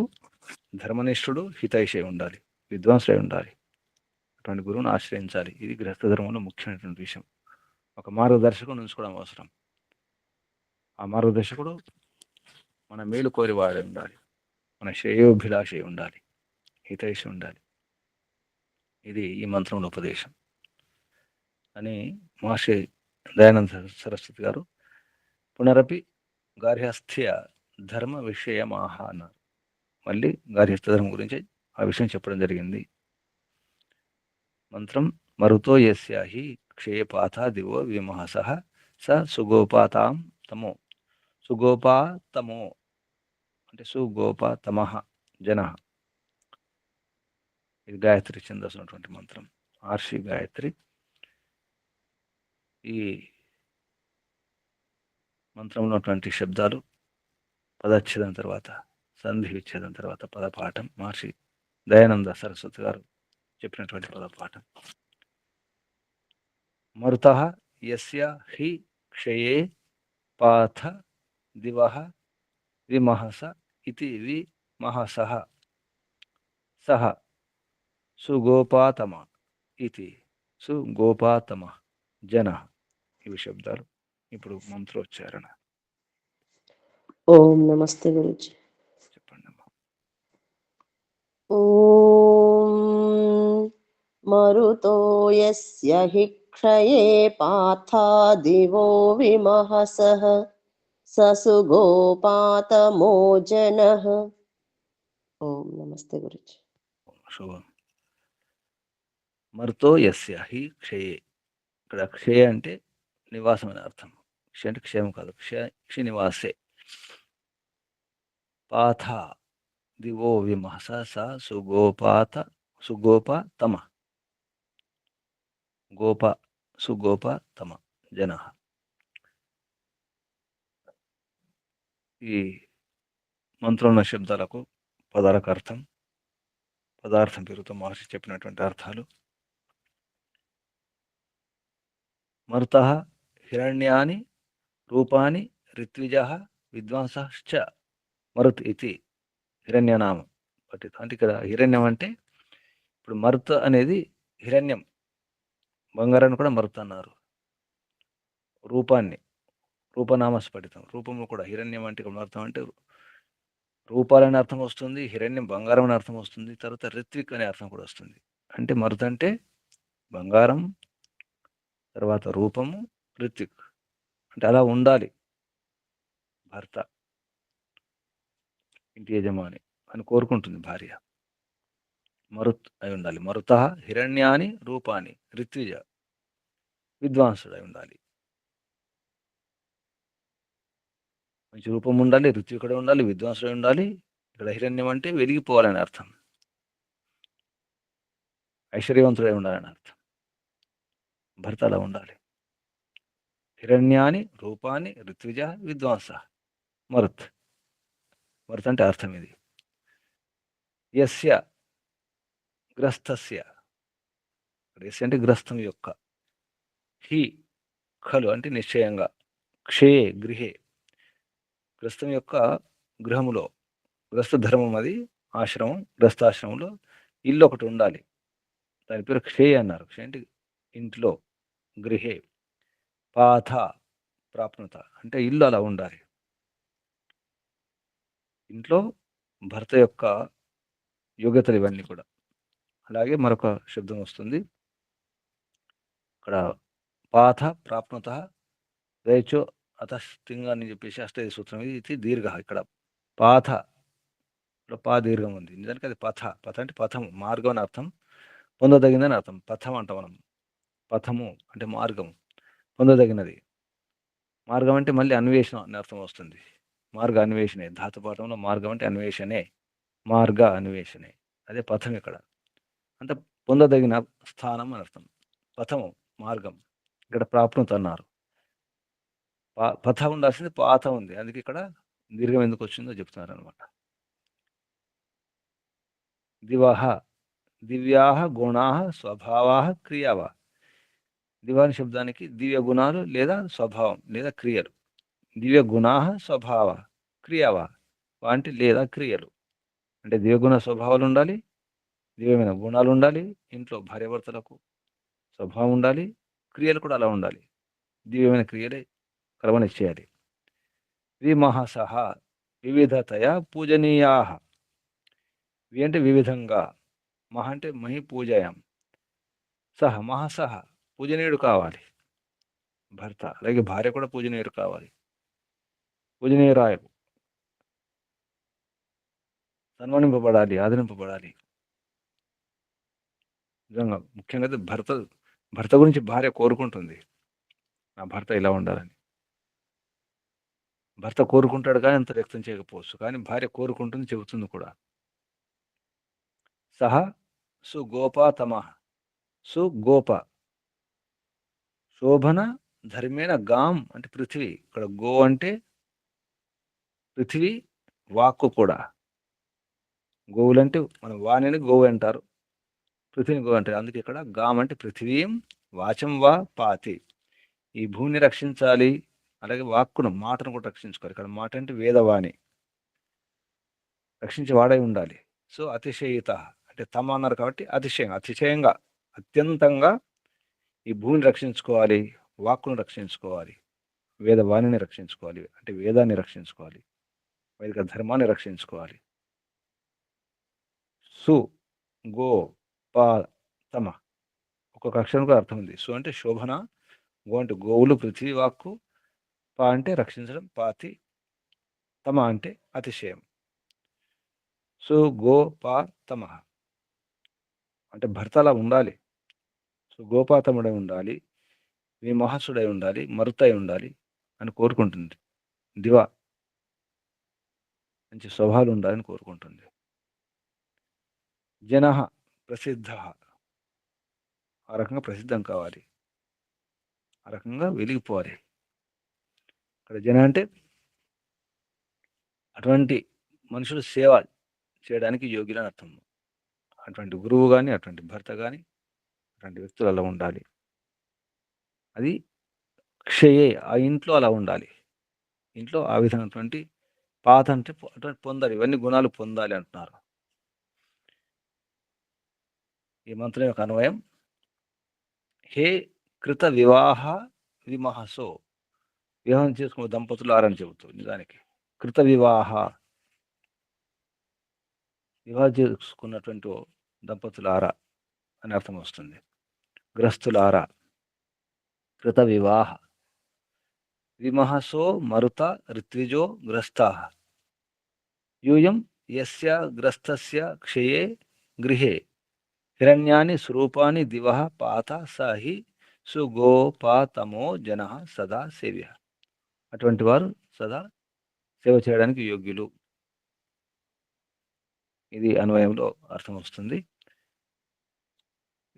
ధర్మనిష్ఠుడు, హితైషి ఉండాలి, విద్వాంసుడై ఉండాలి. అటువంటి గురువును ఆశ్రయించాలి. ఇది గృహస్థ ధర్మంలో ముఖ్యమైనటువంటి విషయం. ఒక మార్గదర్శకుడు ఉంచుకోవడం అవసరం. ఆ మార్గదర్శకుడు మన మేలు కోరివాడే ఉండాలి, మన శ్రేయోభిలాషి ఉండాలి, హితైషి ఉండాలి. ఇది ఈ మంత్రంలో ఉపదేశం అని మహర్షి దయానంద సరస్వతి గారు పునరపి గార్హస్థ్య ధర్మ విషయమాహ అన్నారు. మళ్ళీ గార్హస్థ ధర్మం గురించి ఆ విషయం చెప్పడం జరిగింది. మంత్రం మరుతో యస్య హి క్షయపాథ దివో విమహస స సుగోపాతాం తమో. సుగోపాతమో అంటే సుగోపాతమ జన. ఇది గాయత్రి ఛందస్సు ఉన్నటువంటి మంత్రం, ఆర్షి గాయత్రి. ఈ మంత్రంలో ఉన్నటువంటి శబ్దాలు పదచ్ఛేదం తర్వాత, సంధి విచ్ఛేదం తర్వాత పదపాఠం మహర్షి దయానంద సరస్వతి గారు చెప్పినటువంటి పదపాఠం. మరుతః యస్య హి క్షయే పాథ దివః విమహస ఇతి విమహసః సహ సుగోపాతమ ఇతి సుగోపాతమ జనః. ఇవి శబ్దాలు. ఇప్పుడు మంత్రోచ్చారణ ఓం నమస్తే గురుజీ. చెప్పండి అమ్మా. ఓం మరుతో యస్య హి క్షయే పాథా దివో విమహసః స సుగోపాతమో జనః. ఓం నమస్తే గురుజీ. శుభం. మరుతో యస్య హి క్షయే. ఇక్కడ క్షయ అంటే నివాసం అనే అర్థం. క్షయ అంటే క్షేమం కాదు, క్షయ నివాసే. పాథ దివో విమహస స సుగోపతమ సుగోపతమ జన. ఈ మంత్రంలో ఉన్న శబ్దాలకు పదాలకు అర్థం, పదార్థం పేరుతో మహర్షి చెప్పినటువంటి అర్థాలు. మరుతః హిరణ్యాని రూపాని ఋత్విజః విద్వాంసశ్చ మరుత్ ఇది హిరణ్యనామం పఠిత. అంటే ఇక్కడ హిరణ్యం అంటే ఇప్పుడు మరుత్ అనేది హిరణ్యం, బంగారాన్ని కూడా మరుత్ అన్నారు. రూపాన్ని రూపనామస్ఫటితం, రూపంలో కూడా హిరణ్యం అంటే ఇక్కడ అర్థం అంటే రూపాలనే అర్థం వస్తుంది, హిరణ్యం బంగారం అనే అర్థం వస్తుంది, తర్వాత రిత్విక్ అనే అర్థం కూడా వస్తుంది. అంటే మరుత్ అంటే బంగారం, తర్వాత రూపము, రిత్విక్ అంటే అలా ఉండాలి భర్త, ఇంటి యజమాని అని కోరుకుంటుంది భార్య. మరుత్ అయి ఉండాలి. మరుతః హిరణ్యాని రూపాని ఋత్విజ విద్వాంసుడు అయి ఉండాలి. మంచి రూపం ఉండాలి, ఋత్వికుడు ఉండాలి, విద్వాంసుడు ఉండాలి. ఇక్కడ హిరణ్యం అంటే వెలిగిపోవాలని అర్థం, ఐశ్వర్యవంతుడై ఉండాలని అర్థం. భర్త అలా ఉండాలి. హిరణ్యాని రూపాని ఋత్విజ విద్వాంస మరుత్. మరుత్ అంటే అర్థం ఇది. యస్య గ్రస్థస్య, యస్య అంటే గ్రస్థం యొక్క, హి ఖలు అంటే నిశ్చయంగా, క్షయే గృహే గ్రస్థం యొక్క గృహములో, గ్రస్థ ధర్మం అది ఆశ్రమం, గ్రస్తాశ్రమంలో ఇల్లు ఒకటి ఉండాలి. దాని పేరు క్షయ అన్నారు. క్షయ అంటే ఇంట్లో, గృహే. పాథ ప్రాప్నుత అంటే ఇల్లు అలా ఉండాలి. ఇంట్లో భర్త యొక్క యోగ్యతలు ఇవన్నీ కూడా. అలాగే మరొక శబ్దం వస్తుంది ఇక్కడ, పాథ ప్రాప్నుత రేచో అతస్తింగ అని చెప్పేసి అష్టైది సూత్రం. ఇది దీర్ఘ. ఇక్కడ పాథ పా దీర్ఘం ఉంది, నిజానికి అది పథ. పథ అంటే పథము, మార్గం అని అర్థం, పొందదగిందని అర్థం. పథం అంటాం మనం. పథము అంటే మార్గం, పొందదగినది. మార్గం అంటే మళ్ళీ అన్వేషణ అని అర్థం వస్తుంది. మార్గ అన్వేషణే, ధాతుపాఠంలో మార్గం అంటే అన్వేషణే, మార్గ అన్వేషణే. అదే పథం ఇక్కడ. అంటే పొందదగిన స్థానం అని అర్థం. పథము మార్గం, ఇక్కడ ప్రాప్నుత అన్నారు. పథ ఉండాల్సింది పాత ఉంది, అందుకే ఇక్కడ దీర్ఘం ఎందుకు వచ్చిందో చెప్తున్నారు అనమాట. దివః దివ్యాః గుణాః స్వభావాః క్రియావా. దివాని శబ్దానికి దివ్య గుణాలు లేదా స్వభావం లేదా క్రియలు. దివ్య గుణాః స్వభావ క్రియావా వాంటి లేదా క్రియలు. అంటే దివ్యగుణ స్వభావాలు ఉండాలి, దివ్యమైన గుణాలు ఉండాలి. ఇంట్లో భార్యాభర్తలకు స్వభావం ఉండాలి, క్రియలు కూడా అలా ఉండాలి. దివ్యమైన క్రియలే కర్మని చేయాలి. విమహసః వివిధతయా పూజనీయాః. వి అంటే వివిధంగా, మహ అంటే మహి పూజయాం, సహ మహసహ పూజనీయుడు కావాలి భర్త. అలాగే భార్య కూడా పూజనీయుడు కావాలి, పూజనీయురాయలు, సన్మానింపబడాలి, ఆదరింపబడాలి. నిజంగా ముఖ్యంగా అయితే భర్త గురించి భార్య కోరుకుంటుంది, నా భర్త ఇలా ఉండాలని. భర్త కోరుకుంటాడు కానీ అంత వ్యక్తం చేయకపోవచ్చు, కానీ భార్య కోరుకుంటుంది, చెబుతుంది కూడా. సహ సుగోపాతమ, సుగోప శోభన ధర్మేణ గాం అంటే పృథివీ. ఇక్కడ గో అంటే పృథివీ, వాక్కు కూడా. గోవులంటే మనం వాణిని గోవు అంటారు, పృథ్వీని గో అంటే అందుకే ఇక్కడ గాం అంటే పృథివీం వాచం వా పాతి. ఈ భూమిని రక్షించాలి, అలాగే వాక్కును మాటను కూడా రక్షించుకోవాలి. ఇక్కడ మాట అంటే వేదవాణి, రక్షించి వాడై ఉండాలి. సో అతిశయిత అంటే తమ అన్నారు కాబట్టి అతిశయంగా అత్యంతంగా ఈ భూమిని రక్షించుకోవాలి, వాక్కును రక్షించుకోవాలి, వేదవాణిని రక్షించుకోవాలి అంటే వేదాన్ని రక్షించుకోవాలి, వైదిక ధర్మాన్ని రక్షించుకోవాలి. సు గో పా తమ ఒక్కొక్క అక్షరం కూడా అర్థం ఉంది. సు అంటే శోభన, గో అంటే గోవులు పృథ్వీ వాక్కు, పా అంటే రక్షించడం, పాతి, తమ అంటే అతిశయం. సు గో పా తమ అంటే భర్త అలా ఉండాలి. సో గోపాతముడై ఉండాలి, విమహసుడై ఉండాలి, మరుతై ఉండాలి అని కోరుకుంటుంది. దివ మంచి స్వభావాలు ఉండాలని కోరుకుంటుంది. జన ప్రసిద్ధ ఆ రకంగా ప్రసిద్ధం కావాలి, ఆ రకంగా వెలిగిపోవాలి. ఇక్కడ జన అంటే అటువంటి మనుషులు సేవ చేయడానికి యోగ్యులని అర్థం. అటువంటి గురువు కానీ, అటువంటి భర్త కానీ, అటువంటి వ్యక్తులు అలా ఉండాలి. అది క్షయే ఆ ఇంట్లో అలా ఉండాలి. ఇంట్లో ఆ విధమైనటువంటి పాత అంటే అటువంటి పొందాలి, ఇవన్నీ గుణాలు పొందాలి అంటున్నారు. ఈ మంత్రం యొక్క అన్వయం హే కృత వివాహ విమహసో, వివాహం చేసుకున్న దంపతులు ఆరని చెబుతూ నిజానికి కృత వివాహ వివాహం చేసుకున్నటువంటి దంపతులారా అని అర్థం వస్తుంది. గ్రస్తులారా కృత వివాహ విమహసో మరుత ఋత్విజో గ్రస్తా యూయం యస్య గ్రస్తస్య క్షయే గృహే హిరణ్యాని స్వరూపాని దివః పాత సహి సుగోపాతమో జన సదా సేవ్య. అటువంటి వారు సదా సేవ చేయడానికి యోగ్యులు. ఇది అన్వయంలో అర్థం వస్తుంది.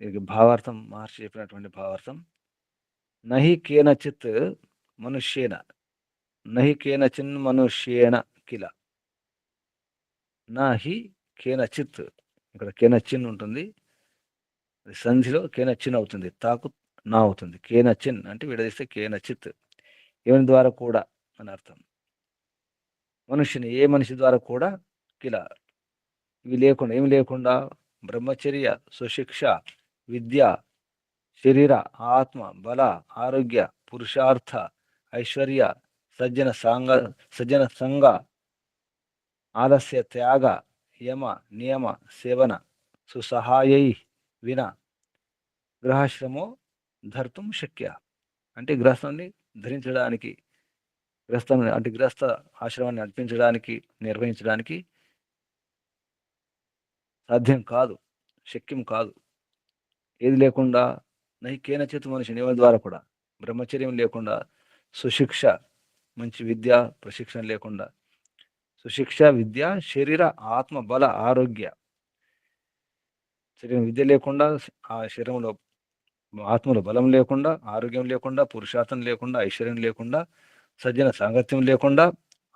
దీనికి భావార్థం మహర్షి చెప్పినటువంటి భావార్థం నహి కేనచిత్ మనుష్యేన, నహి కేనచిన్ మనుష్యేన కిల, నహి కేనచిత్, ఇక్కడ కేనచిన్ ఉంటుంది, సంధిలో కేనచిన్ అవుతుంది, తాకు నా అవుతుంది. కేనచిన్ అంటే విడదీస్తే కేనచిత్, ఎవరి ద్వారా కూడా అని అర్థం. మనుష్యుని ఏ మనిషి ద్వారా కూడా కిల ఇవి లేకుండా, ఏమి లేకుండా బ్రహ్మచర్య, సుశిక్ష, విద్య, శరీర, ఆత్మ, బల, ఆరోగ్య, పురుషార్థ, ఐశ్వర్య, సజ్జన సంగ, ఆలస్య త్యాగ, యమ నియమ సేవన, సుసహాయై విన గృహాశ్రమో ధర్తుం శక్య అంటే గృహస్థాన్ని ధరించడానికి, గృహస్థాన్ని అంటే గృహస్థ ఆశ్రమాన్ని నడిపించడానికి, నిర్వహించడానికి సాధ్యం కాదు, శక్యం కాదు. ఏది లేకుండా నైకేన చేతు మనిషిని ఎవరి ద్వారా కూడా బ్రహ్మచర్యం లేకుండా, సుశిక్ష మంచి విద్య ప్రశిక్షణ లేకుండా, సుశిక్ష విద్య శరీర ఆత్మ బల ఆరోగ్య, శరీరం విద్య లేకుండా, ఆ శరీరంలో ఆత్మలో బలం లేకుండా, ఆరోగ్యం లేకుండా, పురుషార్థం లేకుండా, ఐశ్వర్యం లేకుండా, సజ్జన సాంగత్యం లేకుండా,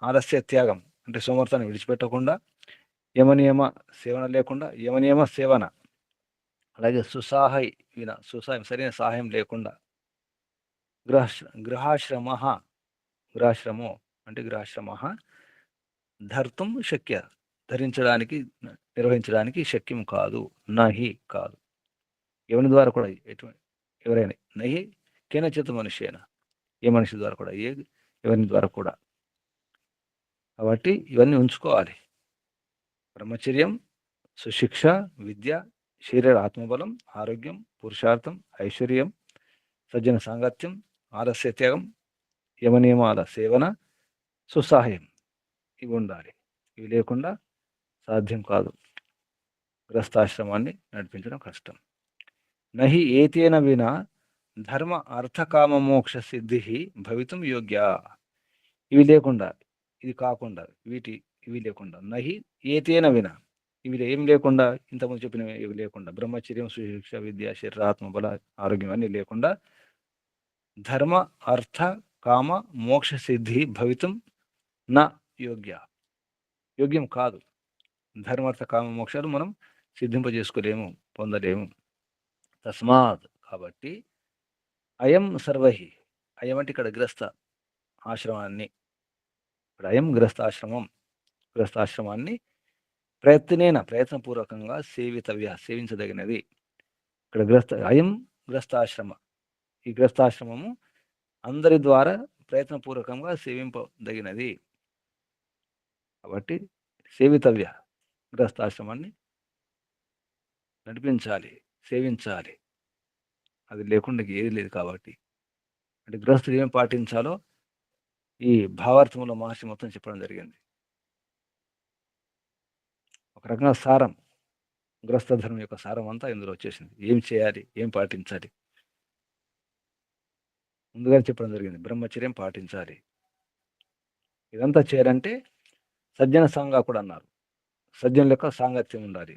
ఆలస్య త్యాగం అంటే సోమర్థాన్ని విడిచిపెట్టకుండా, యమనియమ సేవన లేకుండా, యమనియమ సేవన అలాగే సుసహాయ విన సుసహాయం సరైన సహాయం లేకుండా, గృహాశ్రమ గృహాశ్రమో అంటే గృహాశ్రమ ధర్తుం శక్య ధరించడానికి నిర్వహించడానికి శక్యం కాదు, నహి కాదు. ఎవరి ద్వారా కూడా ఎవరైనా నహి కేనచిత్ మనుష్యేన ఏ మనిషి ద్వారా కూడా ఎవరి ద్వారా కూడా. కాబట్టి ఇవన్నీ ఉంచుకోవాలి. బ్రహ్మచర్యం, సుశిక్ష, విద్య, శరీర ఆత్మబలం, ఆరోగ్యం, పురుషార్థం, ఐశ్వర్యం, సజ్జన సాంగత్యం, ఆలస్య త్యాగం, యమనియమాల సేవన, సుసహాయం ఇవి ఉండాలి. ఇవి లేకుండా సాధ్యం కాదు. గ్రస్తాశ్రమాన్ని నడిపించడం కష్టం. నహి ఏతేన వినా ధర్మ అర్థకామ మోక్ష సిద్ధి భవితం యోగ్య. ఇవి లేకుండా, ఇది కాకుండా, ఇవి లేకుండా, నహి ఏతేన వినా ఇవి ఏం లేకుండా, ఇంతకుముందు చెప్పిన ఇవి లేకుండా, బ్రహ్మచర్యం, సుశిక్ష, విద్య, శరీర ఆత్మ బల ఆరోగ్యం అన్నీ లేకుండా ధర్మ అర్థ కామ మోక్ష సిద్ధి భవితం నా యోగ్యం కాదు. ధర్మార్థ కామ మోక్షాలు మనం సిద్ధింపజేసుకోలేము. పొందలేము. తస్మాత్ కాబట్టి అయం సర్వహి, అయం అంటే ఇక్కడ గ్రస్త ఆశ్రమాన్ని, ఇక్కడ అయం గ్రస్తాశ్రమాన్ని ప్రయత్నపూర్వకంగా సేవించదగినది. ఇక్కడ అయం గ్రస్తాశ్రమ, ఈ గ్రస్తాశ్రమము అందరి ద్వారా ప్రయత్నపూర్వకంగా సేవింపదగినది. కాబట్టి సేవితవ్య, గ్రస్తాశ్రమాన్ని నడిపించాలి, సేవించాలి. అది లేకుండా ఏది లేదు. కాబట్టి అంటే గృహస్థులు ఏం పాటించాలో ఈ భావార్థంలో మహర్షి మొత్తం చెప్పడం జరిగింది. ఒక రకంగా సారం, గృహస్థ ధర్మం యొక్క సారం అంతా ఇందులో వచ్చేసింది. ఏం చేయాలి, ఏం పాటించాలి ముందుగా చెప్పడం జరిగింది. బ్రహ్మచర్యం పాటించాలి. ఇదంతా చేయాలంటే సజ్జన సంగా కూడా అన్నారు. సజ్జనుల యొక్క సాంగత్యం ఉండాలి.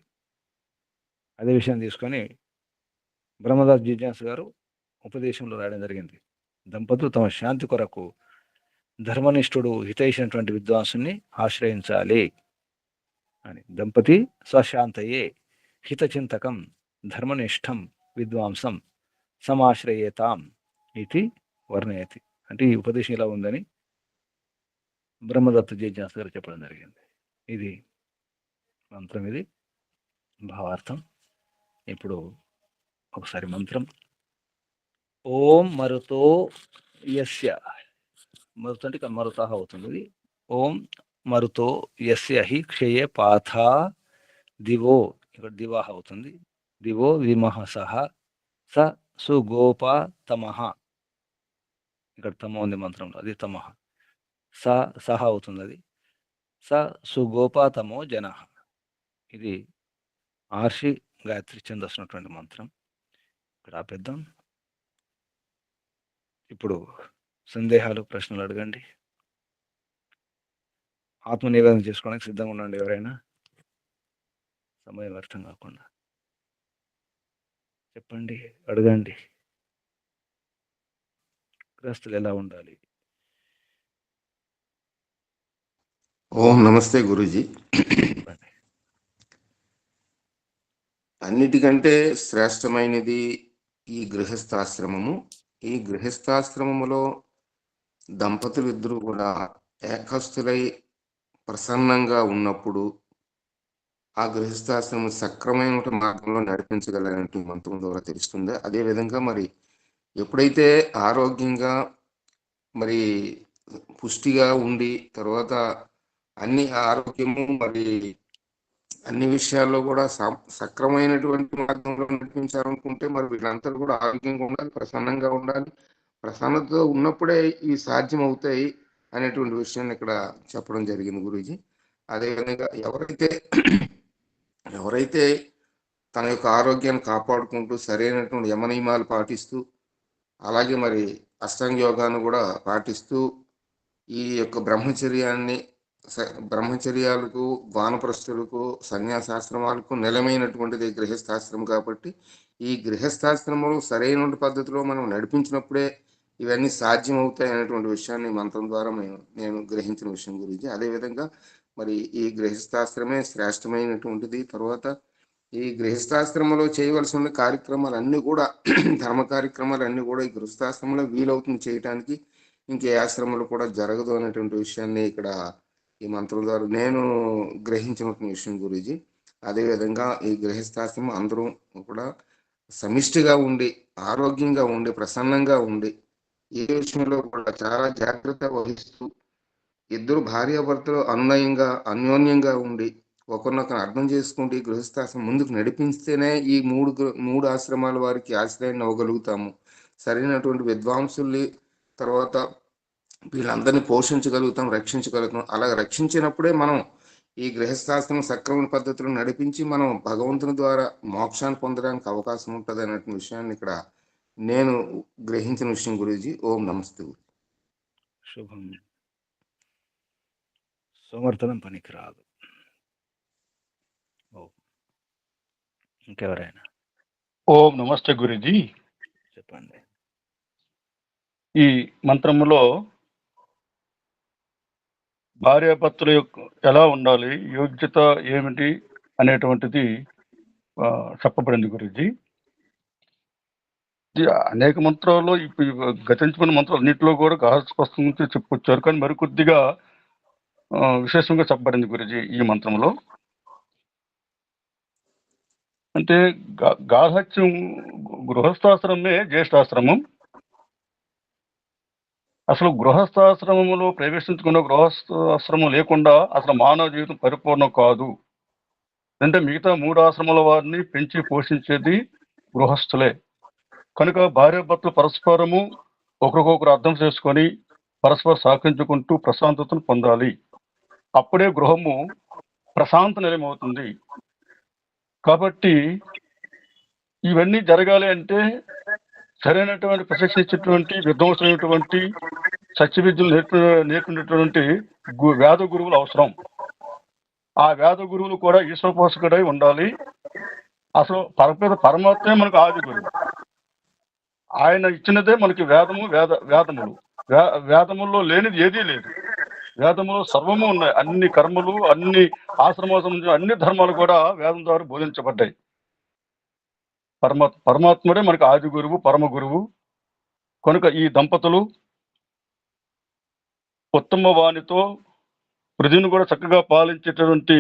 అదే విషయం తీసుకొని బ్రహ్మదాస్ జిజ్ఞాసు గారు ఉపదేశంలో రాయడం జరిగింది. దంపతులు తమ శాంతి కొరకు ధర్మనిష్ఠుడు, హితైషినటువంటి విద్వాంసుని ఆశ్రయించాలి అని. దంపతి స్వశాంతయే హితచింతకం ధర్మనిష్టం విద్వాంసం సమాశ్రయేతాం ఇది వర్ణయతి. అంటే ఈ ఉపదేశం ఇలా ఉందని బ్రహ్మదత్త జిజ్ఞాసు గారు చెప్పడం జరిగింది. ఇది మంత్రం, ఇది భావార్థం. ఇప్పుడు ఒకసారి మంత్రం. ఓం మరుతో యస్య, మరుతో అంటే మరుత అవుతుంది. ఓం మరుతో యస్య హి క్షయే పాథ దివో, ఇక్కడ దివాహ అవుతుంది. దివో విమహసః స సుగోపతమః, ఇక్కడ తమ ఉంది మంత్రంలో, అది తమః. సహ అవుతుంది, అది స సుగోపతమో జనః. ఇది ఆర్షి గాయత్రి ఛందస్సున్నటువంటి మంత్రం. ఇక్కడ ఆపేద్దాం. ఇప్పుడు సందేహాలు, ప్రశ్నలు అడగండి. ఆత్మ నివేదన చేసుకోవడానికి సిద్ధంగా ఉండండి ఎవరైనా, సమయం వ్యర్థం కాకుండా. చెప్పండి, అడగండి. గృహస్థులు ఎలా ఉండాలి? ఓం నమస్తే గురూజీ. చెప్పండి. అన్నిటికంటే శ్రేష్టమైనది ఈ గృహస్థాశ్రమము. ఈ గృహస్థాశ్రమములో దంపతులు ఇద్దరు కూడా ఏకస్థులై ప్రసన్నంగా ఉన్నప్పుడు ఆ గృహస్థాశ్రమం సక్రమైన మార్గంలో నడిపించగలనట్టు మంత్రం ద్వారా తెలుస్తుంది. అదేవిధంగా మరి ఎప్పుడైతే ఆరోగ్యంగా మరి పుష్టిగా ఉండి తర్వాత అన్ని ఆరోగ్యము మరి అన్ని విషయాల్లో కూడా సక్రమైనటువంటి మార్గంలో నడిపించాలనుకుంటే మరి వీళ్ళందరూ కూడా ఆరోగ్యంగా ఉండాలి, ప్రసన్నంగా ఉండాలి. ప్రసన్నతతో ఉన్నప్పుడే ఇవి సాధ్యం అవుతాయి అనేటువంటి విషయాన్ని ఇక్కడ చెప్పడం జరిగింది గురూజీ. అదేవిధంగా ఎవరైతే తన యొక్క ఆరోగ్యాన్ని కాపాడుకుంటూ సరైనటువంటి యమ నియమాలు పాటిస్తూ అలాగే మరి అష్టాంగ యోగాన్ని కూడా పాటిస్తూ ఈ యొక్క బ్రహ్మచర్యాలకు, వానప్రస్థులకు, సన్యాసాశ్రమాలకు నిలమైనటువంటిది గృహస్థాశ్రమం. కాబట్టి ఈ గృహస్థాశ్రమంలో సరైన పద్ధతిలో మనం నడిపించినప్పుడే ఇవన్నీ సాధ్యం అవుతాయి అనేటువంటి విషయాన్ని మంత్రం ద్వారా నేను గ్రహించిన విషయం గురించి. అదేవిధంగా మరి ఈ గృహస్థాశ్రమే శ్రేష్టమైనటువంటిది. తర్వాత ఈ గృహస్థాశ్రమంలో చేయవలసిన కార్యక్రమాలన్నీ కూడా ధర్మ కార్యక్రమాలన్నీ కూడా ఈ గృహస్థాశ్రమంలో వీలవుతుంది చేయటానికి. ఇంకే ఆశ్రమంలో కూడా జరగదు అనేటువంటి విషయాన్ని ఇక్కడ ఈ మంత్రం ద్వారా నేను గ్రహించినటువంటి విషయం గురించి. అదేవిధంగా ఈ గృహస్థాశ్రమం అందరూ కూడా సమిష్టిగా ఉండి ఆరోగ్యంగా ఉండి ప్రసన్నంగా ఉండి ఏ విషయంలో కూడా చాలా జాగ్రత్త వహిస్తూ ఇద్దరు భార్యాభర్తలు అన్యోన్యంగా ఉండి ఒకరినొకరు అర్థం చేసుకుంటూ ఈ గృహస్థాశ్రమం ముందుకు నడిపిస్తేనే ఈ మూడు ఆశ్రమాల వారికి ఆశ్రయాన్ని అవ్వగలుగుతాము. సరైనటువంటి విద్వాంసుల్ని తర్వాత వీళ్ళందరినీ పోషించగలుగుతాం, రక్షించగలుగుతాం. అలా రక్షించినప్పుడే మనం ఈ గృహస్థాశ్రమం సక్రమణ పద్ధతిలో నడిపించి మనం భగవంతుని ద్వారా మోక్షాన్ని పొందడానికి అవకాశం ఉంటుంది అనే విషయాన్ని ఇక్కడ నేను గ్రహించిన విషయం గురించి. ఓం నమస్తే. శుభం. సమర్థనం పనికిరాదు. ఇంకెవరైనా? ఓం నమస్తే గురుజీ. చెప్పండి. ఈ మంత్రములో భార్యాభర్తల యొక్క ఎలా ఉండాలి, యోగ్యత ఏమిటి అనేటువంటిది చెప్పబడింది గురుజీ. అనేక మంత్రాల్లో ఇప్పుడు గతించుకున్న మంత్రాలు అన్నింటిలో కూడా గాహస్పష్టం గురించి చెప్పుకొచ్చారు, కానీ మరికొద్దిగా విశేషంగా చెప్పబడింది గురుజీ ఈ మంత్రంలో. అంటే గార్హత్యం గృహస్థాశ్రమే జ్యేష్ఠాశ్రమం. అసలు గృహస్థాశ్రమంలో ప్రవేశించకుండా, గృహస్థాశ్రమం లేకుండా అసలు మానవ జీవితం పరిపూర్ణం కాదు. అంటే మిగతా 3 ఆశ్రమాల వారిని పెంచి పోషించేది గృహస్థులే. కనుక భార్యాభర్తలు పరస్పరము ఒకరికొకరు అర్థం చేసుకొని పరస్పరం సహకరించుకుంటూ ప్రశాంతతను పొందాలి. అప్పుడే గృహము ప్రశాంత నిలయమవుతుంది. కాబట్టి ఇవన్నీ జరగాలి అంటే సరైనటువంటి ప్రశిక్షణ ఇచ్చేటువంటి, విధ్వంసమైనటువంటి సత్య విద్యలు నేర్పినటువంటి వేద గురువులు అవసరం. ఆ వేద గురువులు కూడా ఈశ్వరోపాసకుడై ఉండాలి. అసలు పరమాత్మే మనకు ఆది గురువు. ఆయన ఇచ్చినదే మనకి వేదములు. వేదముల్లో లేనిది ఏదీ లేదు. వేదములో సర్వము ఉన్నాయి. అన్ని కర్మలు, అన్ని ఆశ్రమాలకు సంబంధించిన అన్ని ధర్మాలు కూడా వేదం ద్వారా బోధించబడ్డాయి. పరమాత్ముడే మనకి ఆది గురువు, పరమ గురువు. కనుక ఈ దంపతులు ఉత్తమ వాణితో ప్రజలను కూడా చక్కగా పాలించేటటువంటి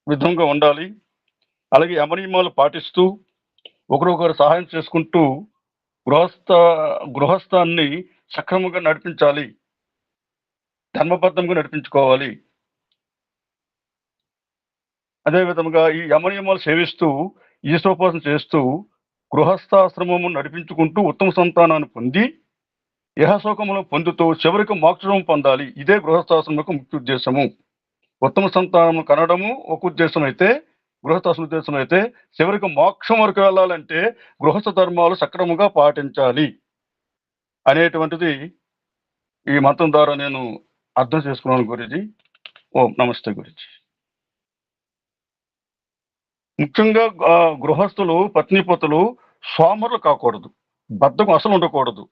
విధంగా ఉండాలి. అలాగే యమనియమాలు పాటిస్తూ ఒకరొకరు సహాయం చేసుకుంటూ గృహస్థాన్ని సక్రమంగా నడిపించాలి, ధర్మబద్ధంగా నడిపించుకోవాలి. అదేవిధంగా ఈ యమనియమాలు సేవిస్తూ ఈశ్వరోపాసన చేస్తూ గృహస్థాశ్రమము నడిపించుకుంటూ ఉత్తమ సంతానాన్ని పొంది ఇహశోకమును పొందుతూ చివరికి మోక్షం పొందాలి. ఇదే గృహస్థాశ్రమం యొక్క ముఖ్య ఉద్దేశము. ఉత్తమ సంతానము కనడము ఒక ఉద్దేశం అయితే, గృహస్థాశ్రమ ఉద్దేశం అయితే చివరికి మోక్షం వరకు వెళ్ళాలంటే గృహస్థ ధర్మాలు సక్రమంగా పాటించాలి అనేటువంటిది ఈ మంత్రం ద్వారా నేను అర్థం చేసుకున్నాను గురుజీ. ఓం నమస్తే గురుజీ. ముఖ్యంగా గృహస్థులు, పత్నీపతులు సోమరులు కాకూడదు, బద్ధకం అసలు ఉండకూడదు.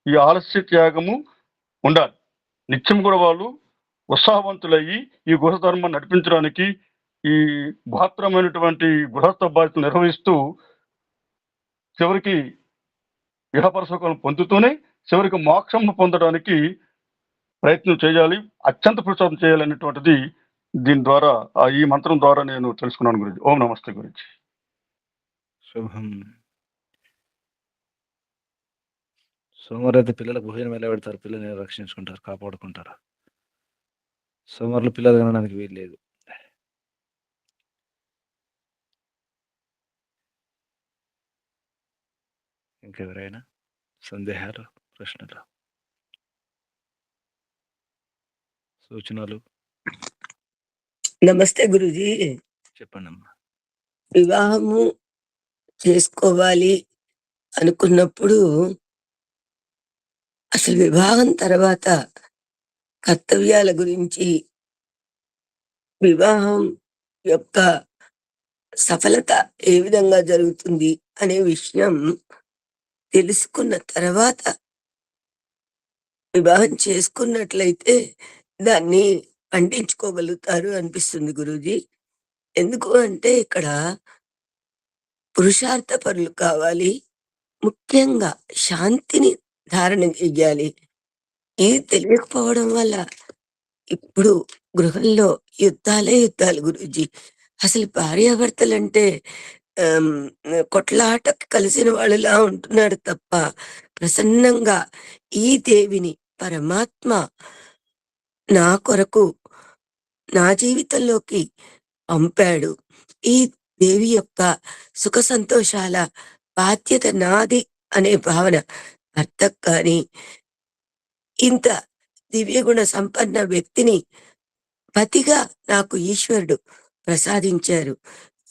ఈ ఆలస్య త్యాగము ఉండాలి. నిత్యం కూడా వాళ్ళు ఉత్సాహవంతులయ్యి ఈ గృహధర్మాన్ని నడిపించడానికి ఈ మహత్తరమైనటువంటి గృహస్థ బాధ్యతలు నిర్వహిస్తూ చివరికి ఇహపరసుఖాలను పొందుతూనే చివరికి మోక్షం పొందడానికి ప్రయత్నం చేయాలి, అత్యంత ప్రచారం చేయాలనేటువంటిది దీని ద్వారా, ఈ మంత్రం ద్వారా నేను తెలుసుకున్నాను గురించి. ఓం నమస్తే గురించి. శుభం. సోమవారం అయితే పిల్లలకు భోజనం ఎలా పెడతారు? పిల్లల్ని రక్షించుకుంటారు, కాపాడుకుంటారు. సోమవారంలో పిల్లలు కనడానికి వీలు లేదు. ఇంకెవరైనా సందేహాలు, ప్రశ్నలు, సూచనలు? నమస్తే గురుజీ. చెప్పండి అమ్మా. వివాహము చేసుకోవాలి అనుకున్నప్పుడు అసలు వివాహం తర్వాత కర్తవ్యాల గురించి, వివాహం యొక్క సఫలత ఏ విధంగా జరుగుతుంది అనే విషయం తెలుసుకున్న తర్వాత వివాహం చేసుకున్నట్లయితే దాన్ని పండించుకోగలుగుతారు అనిపిస్తుంది గురూజీ. ఎందుకు అంటే ఇక్కడ పురుషార్థ పరులు కావాలి, ముఖ్యంగా శాంతిని ధారణ చెయ్యాలి. ఇది తెలియకపోవడం వల్ల ఇప్పుడు గృహంలో యుద్ధాలే యుద్ధాలు గురూజీ. అసలు భార్యాభర్తలంటే కొట్లాటకి కలిసిన వాళ్ళులా ఉంటున్నాడు తప్ప ప్రసన్నంగా ఈ దేవిని పరమాత్మ నా కొరకు నా జీవితంలోకి పంపాడు, ఈ దేవి యొక్క సుఖ సంతోషాల బాధ్యత నాది అనే భావన భర్తకు కానీ, ఇంత దివ్యగుణ సంపన్న వ్యక్తిని పతిగా నాకు ఈశ్వరుడు ప్రసాదించారు,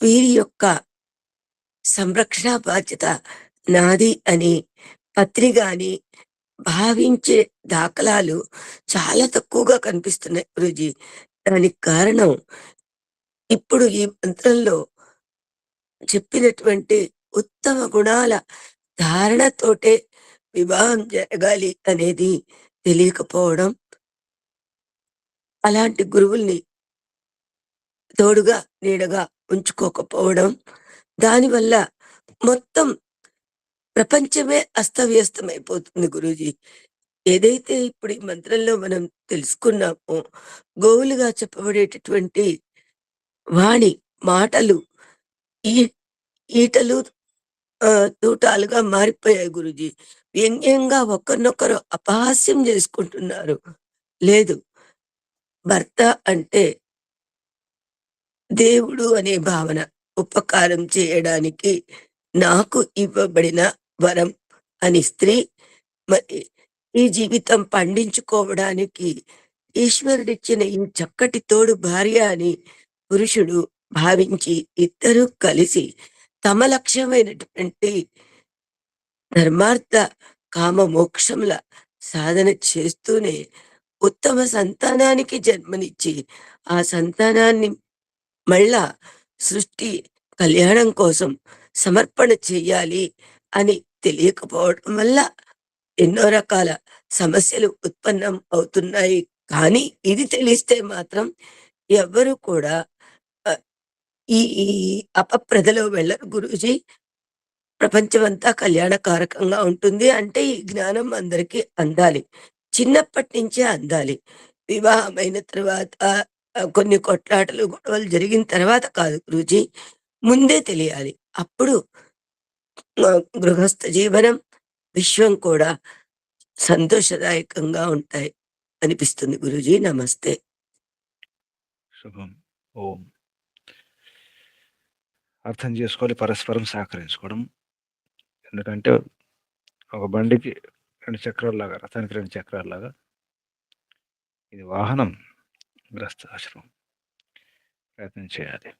వీరి యొక్క సంరక్షణ బాధ్యత నాది అని పత్ని గాని భావించే దాఖలాలు చాలా తక్కువగా కనిపిస్తున్నాయి గురూజీ. దానికి కారణం ఇప్పుడు ఈ మంత్రంలో చెప్పినటువంటి ఉత్తమ గుణాల ధారణతోటే వివాహం జరగాలి అనేది తెలియకపోవడం, అలాంటి గురువుల్ని తోడుగా నీడగా ఉంచుకోకపోవడం, దానివల్ల మొత్తం ప్రపంచమే అస్తవ్యస్తమైపోతుంది గురూజీ. ఏదైతే ఇప్పుడు ఈ మంత్రంలో మనం తెలుసుకున్నామో, గోవులుగా చెప్పబడేటటువంటి వాణి, మాటలు ఈ ఈటలు తూటాలుగా మారిపోయాయి గురూజీ. వ్యంగ్యంగా ఒకరినొకరు అపహాస్యం చేసుకుంటున్నారు. లేదు, భర్త అంటే దేవుడు అనే భావన, ఉపకారం చేయడానికి నాకు ఇవ్వబడిన వరం అని స్త్రీ మరి ఈ జీవితం పండించుకోవడానికి ఈశ్వరుడిచ్చిన ఈ చక్కటి తోడు భార్య అని పురుషుడు భావించి ఇద్దరూ కలిసి తమ లక్ష్యమైనటువంటి ధర్మార్థ కామ మోక్షముల సాధన చేస్తూనే ఉత్తమ సంతానానికి జన్మనిచ్చి ఆ సంతానాన్ని మళ్ళా సృష్టి కళ్యాణం కోసం సమర్పణ చెయ్యాలి అని తెలియకపోవడం వల్ల ఎన్నో రకాల సమస్యలు ఉత్పన్నం అవుతున్నాయి. కానీ ఇది తెలిస్తే మాత్రం ఎవ్వరు కూడా ఆ, ఈ ఈ అపప్రదలో వెళ్ళరు గురూజీ. ప్రపంచమంతా కళ్యాణకారకంగా ఉంటుంది అంటే ఈ జ్ఞానం అందరికీ అందాలి. చిన్నప్పటి నుంచే అందాలి. వివాహమైన తర్వాత కొన్ని కొట్లాటలు, గొడవలు జరిగిన తర్వాత కాదు గురూజీ. ముందే తెలియాలి. అప్పుడు గృహస్థ జీవనం, విశ్వం కూడా సంతోషదాయకంగా ఉంటాయి అనిపిస్తుంది గురూజీ. నమస్తే. శుభం. ఓం. అర్థం చేసుకోవాలి, పరస్పరం సహకరించుకోవడం. ఎందుకంటే ఒక బండికి 2 చక్రాల్లాగా, రథానికి 2 చక్రాల్లాగా ఇది వాహనం, గ్రస్తాశ్రమం. ప్రయత్నం చేయాలి.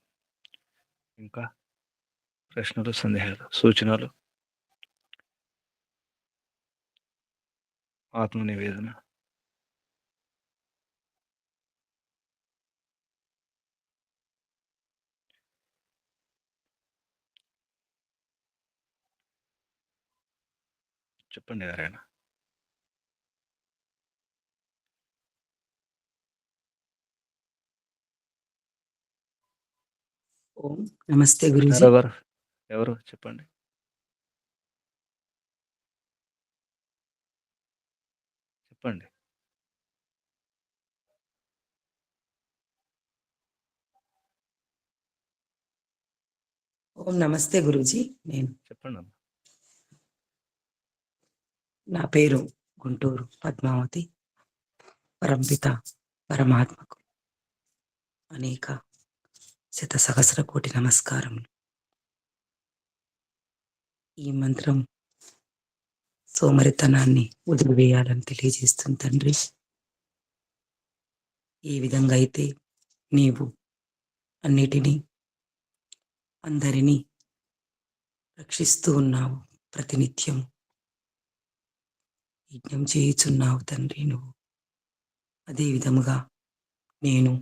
ఇంకా ప్రశ్నలు, సందేహాలు, సూచనలు, ఆత్మ నివేదన. చెప్పండి ఎవరైనా. ఓం నమస్తే గురూజీ. కృష్ణారావు గారు ఎవరు చెప్పండి. చెప్పండి. ఓం నమస్తే గురూజీ. చెప్పండి అమ్మా. నా పేరు గుంటూరు పద్మావతి. పరంపిత పరమాత్మకు అనేక శత సహస్ర కోటి నమస్కారములు. ఈ మంత్రం సోమరితనాన్ని వదిలివేయాలని తెలియజేస్తుంది తండ్రి. ఏ విధంగా అయితే నీవు అన్నిటినీ అందరినీ రక్షిస్తూ ఉన్నావు, ప్రతినిత్యం యజ్ఞం చేయుచున్నావు తండ్రి నువ్వు. అదే విధముగా నేను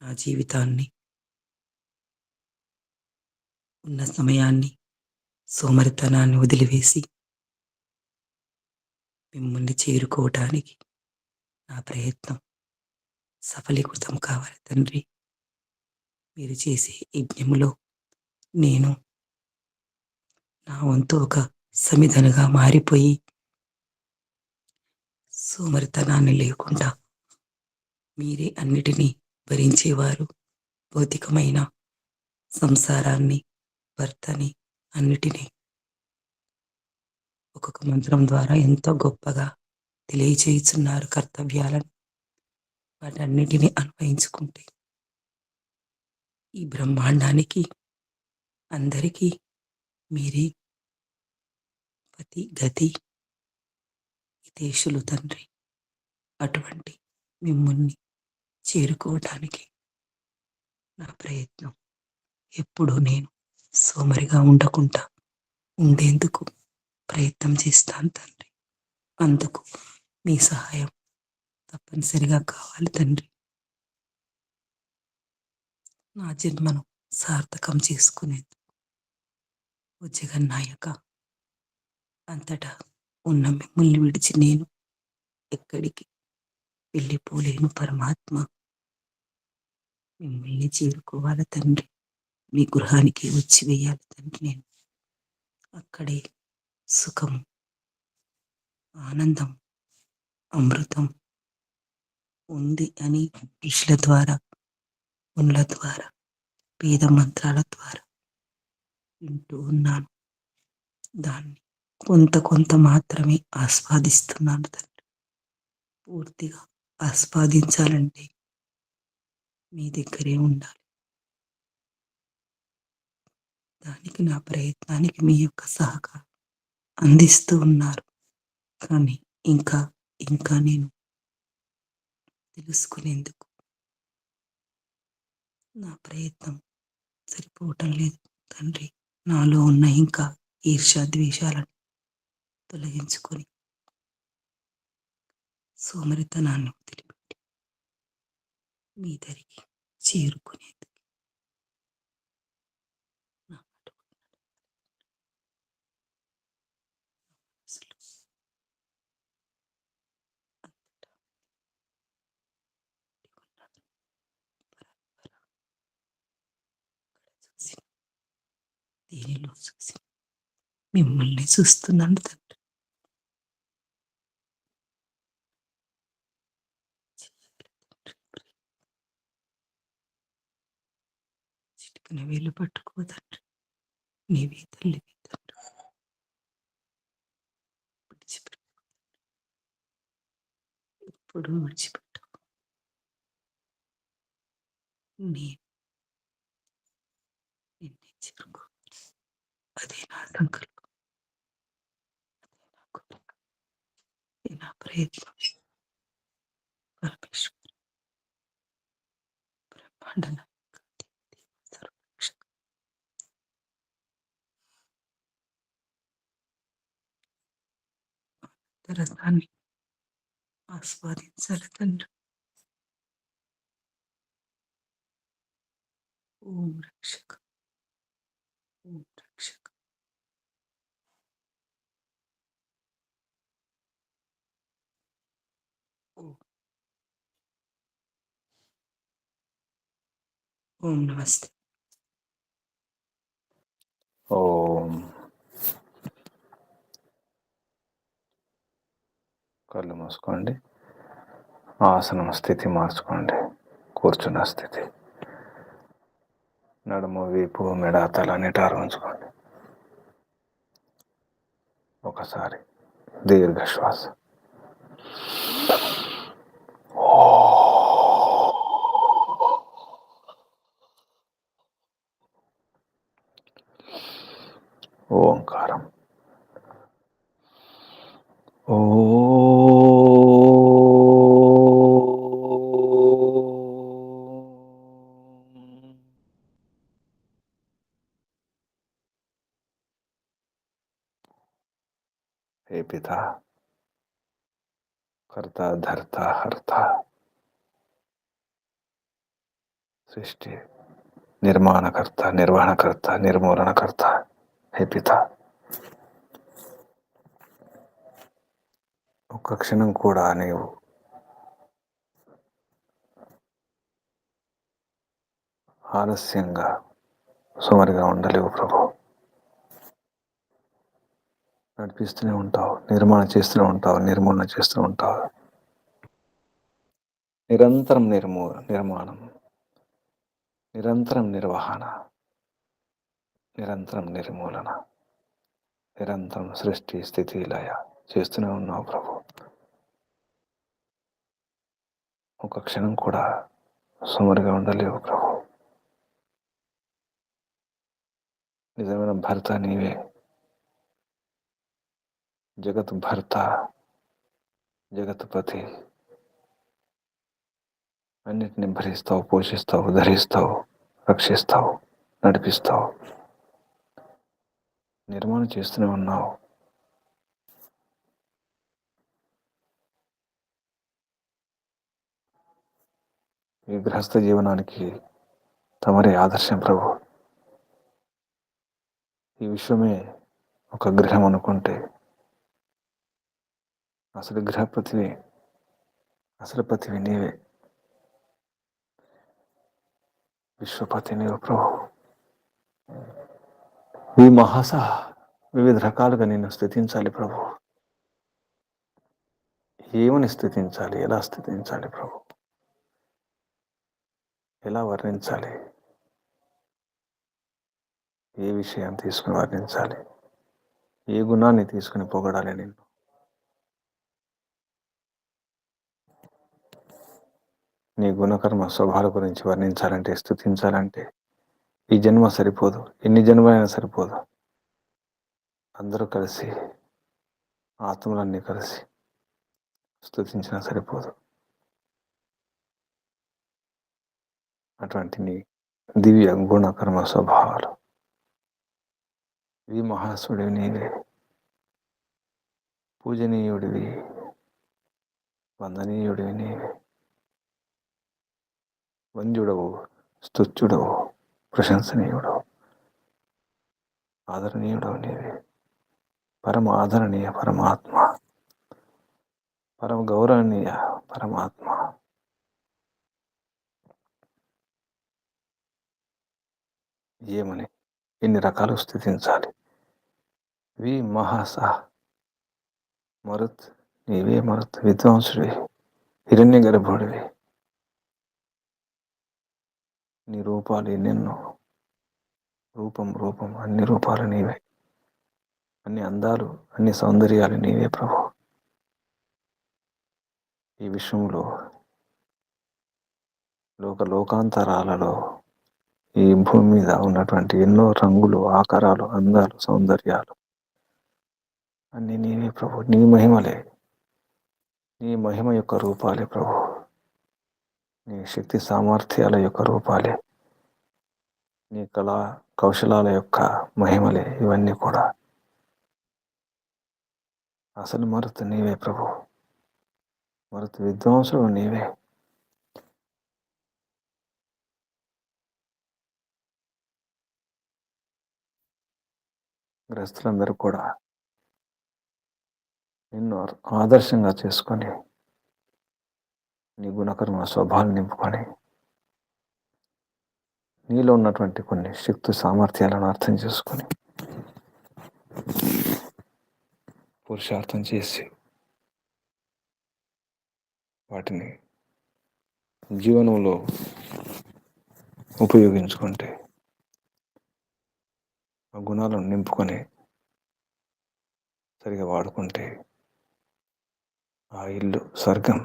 నా జీవితాన్ని, ఉన్న సమయాన్ని, సోమరితనాన్ని వదిలివేసి మిమ్మల్ని చేరుకోవటానికి నా ప్రయత్నం సఫలీకృతం కావాలి తండ్రి. మీరు చేసే యజ్ఞములో నేను నా వంతు ఒక సమిధనుగా మారిపోయి సోమరితనాన్ని లేకుండా మీరే అన్నిటినీ భరించేవారు. భౌతికమైన సంసారాన్ని, భర్తని, అన్నిటినీ ఒక్కొక్క మంత్రం ద్వారా ఎంతో గొప్పగా తెలియచేయుచున్నారు కర్తవ్యాలను. వాటన్నిటినీ అన్వయించుకుంటే ఈ బ్రహ్మాండానికి అందరికీ మీరే పతి గతి హితేషులు తండ్రి. అటువంటి మిమ్మల్ని చేరుకోవటానికి నా ప్రయత్నం ఎప్పుడూ నేను సోమరిగా ఉండకుండా ఉండేందుకు ప్రయత్నం చేస్తాను తండ్రి. అందుకు మీ సహాయం తప్పనిసరిగా కావాలి తండ్రి. నా జన్మను సార్థకం చేసుకునేందుకు ఓ జగన్నాయక, అంతటా ఉన్న మిమ్మల్ని విడిచి నేను ఎక్కడికి వెళ్ళిపోలేను పరమాత్మ. మిమ్మల్ని చేరుకోవాలి తండ్రి. మీ గృహానికి వచ్చి వేయాలి తండ్రి. నేను అక్కడే సుఖం, ఆనందం, అమృతం ఉంది అని ఋషుల ద్వారా, మునుల ద్వారా, వేద మంత్రాల ద్వారా వింటూ ఉన్నాను. దాన్ని కొంత మాత్రమే ఆస్వాదిస్తున్నాను తండ్రి. పూర్తిగా ఆస్వాదించాలంటే మీ దగ్గరే ఉండాలి. దానికి నా ప్రయత్నానికి మీ యొక్క సహకారం అందిస్తూ ఉన్నారు. కానీ ఇంకా ఇంకా నేను తెలుసుకునేందుకు నా ప్రయత్నం సరిపోవటం లేదు తండ్రి. నాలో ఉన్న ఇంకా ఈర్ష్య ద్వేషాలను తొలగించుకొని సోమరితనాన్ని వదిలిపెట్టి మీ దరికి చేరుకునేందుకు నా అడుగు మనసులో అంతటా ఉన్నాను. పరాత్పర అక్కడ చూసి దీనిలో చూసి మిమ్మల్ని చూస్తున్నాను తండ్రి. చిటికిన వేలు పట్టుకో తండ్రి. నీవే తల్లివి తండ్రి. విడిచిపెట్టు, ఎప్పుడు విడిచిపెట్టు. నేను నిన్నే చేరుకో. అదే నా సంకల్పం, అదే నా కోరిక, అదే నా ప్రయత్నం. పరమేశ్వర బ్రహ్మాండ నాయక, సర్వరక్షక, రసాన్ని ఆస్వాదించాలి తండ్రి. ఓం రక్షక, ఓం రక్షక. ఓం ఓం నమస్తే. ఓం. కళ్ళు మూసుకోండి. ఆసనం స్థితి మార్చుకోండి. కూర్చున్న స్థితి. నడుము, వీపు, మెడ, తల నిటారు ఉంచుకోండి. ఒకసారి దీర్ఘ శ్వాస. ఓంకారం. ఓ. हे पिता, कर्ता धर्ता हर्ता, सृष्टि निर्माणकर्ता, निर्वहणकर्ता, निर्मूलनकर्ता, हे पिता, ఒక్క క్షణం కూడా నీవు ఆలస్యంగా సుమారుగా ఉండలేవు ప్రభు. నడిపిస్తూనే ఉంటావు, నిర్మాణం చేస్తూనే ఉంటావు, నిర్మూలన చేస్తూ ఉంటావు. నిరంతరం నిర్మాణం, నిరంతరం నిర్వహణ, నిరంతరం నిర్మూలన, నిరంతరం సృష్టి స్థితి లయ చేస్తూనే ఉన్నావు ప్రభు. ఒక క్షణం కూడా సుమారుగా ఉండలేవు ప్రభు. నిజమైన భర్త నీవే. జగత్ భర్త, జగత్పతి. అన్నిటిని భరిస్తావు, పోషిస్తావు, ధరిస్తావు, రక్షిస్తావు, నడిపిస్తావు, నిర్మాణం చేస్తూనే ఉన్నావు. ఈ గృహస్థ జీవనానికి తమరే ఆదర్శం ప్రభు. ఈ విశ్వమే ఒక గృహం అనుకుంటే అసలు గృహపతివి, అసలు పతివి నీవే. విశ్వపతి నీవు ప్రభు. ఈ మహాస వివిధ రకాలుగా నేను స్తుతించాలి ప్రభు. ఏమని స్తుతించాలి, ఎలా స్తుతించాలి ప్రభు, ఎలా వర్ణించాలి, ఏ విషయాన్ని తీసుకుని వర్ణించాలి, ఏ గుణాన్ని తీసుకుని పొగడాలి నిన్ను. నీ గుణకర్మ స్వభావాల గురించి వర్ణించాలంటే, స్తుతించాలంటే ఈ జన్మ సరిపోదు, ఎన్ని జన్మలైనా సరిపోదు. అందరూ కలిసి, ఆత్మలన్నీ కలిసి స్తుతించినా సరిపోదు. అటువంటి నీ దివ్య గుణకర్మ స్వభావాలు, ఈ మహాసుడివి నీవే, పూజనీయుడివి, వందనీయుడివి నీవే, వంద్యుడవు, స్తుత్యుడవు, ప్రశంసనీయుడవు, ఆదరణీయుడవు నీవే, పరమ ఆదరణీయ పరమాత్మ, పరమ గౌరవనీయ పరమాత్మ. ఏమని ఎన్ని రకాలు స్థుతించాలి. వి మహాస మరుత్, నీవే మరుత్, విద్వాంసుడివి, హిరణ్య గర్భుడివి. నీ రూపాలు ఎన్నెన్నో, రూపం రూపం అన్ని రూపాలు నీవే, అన్ని అందాలు అన్ని సౌందర్యాలు నీవే ప్రభు. ఈ విశ్వంలో లోకాంతరాలలో ఈ భూమి మీద ఉన్నటువంటి ఎన్నో రంగులు, ఆకారాలు, అందాలు, సౌందర్యాలు అన్నీ నీవే ప్రభు. నీ మహిమలే, నీ మహిమ యొక్క రూపాలే ప్రభు. నీ శక్తి సామర్థ్యాల యొక్క రూపాలే, నీ కళా కౌశలాల యొక్క మహిమలే ఇవన్నీ కూడా. అసలు మరుతు నీవే ప్రభు, మరుతు విద్వాంసుడు నీవే. గ్రస్తులందరూ కూడా నిన్ను ఆదర్శంగా చేసుకొని, నీ గుణకర్మ స్వభావాలు నింపుకొని, నీలో ఉన్నటువంటి కొన్ని శక్తి సామర్థ్యాలను అర్థం చేసుకొని, పురుషార్థం చేసి వాటిని జీవనంలో ఉపయోగించుకుంటే, ఆ గుణాలను నింపుకొని సరిగా వాడుకుంటే ఆ ఇల్లు స్వర్గం,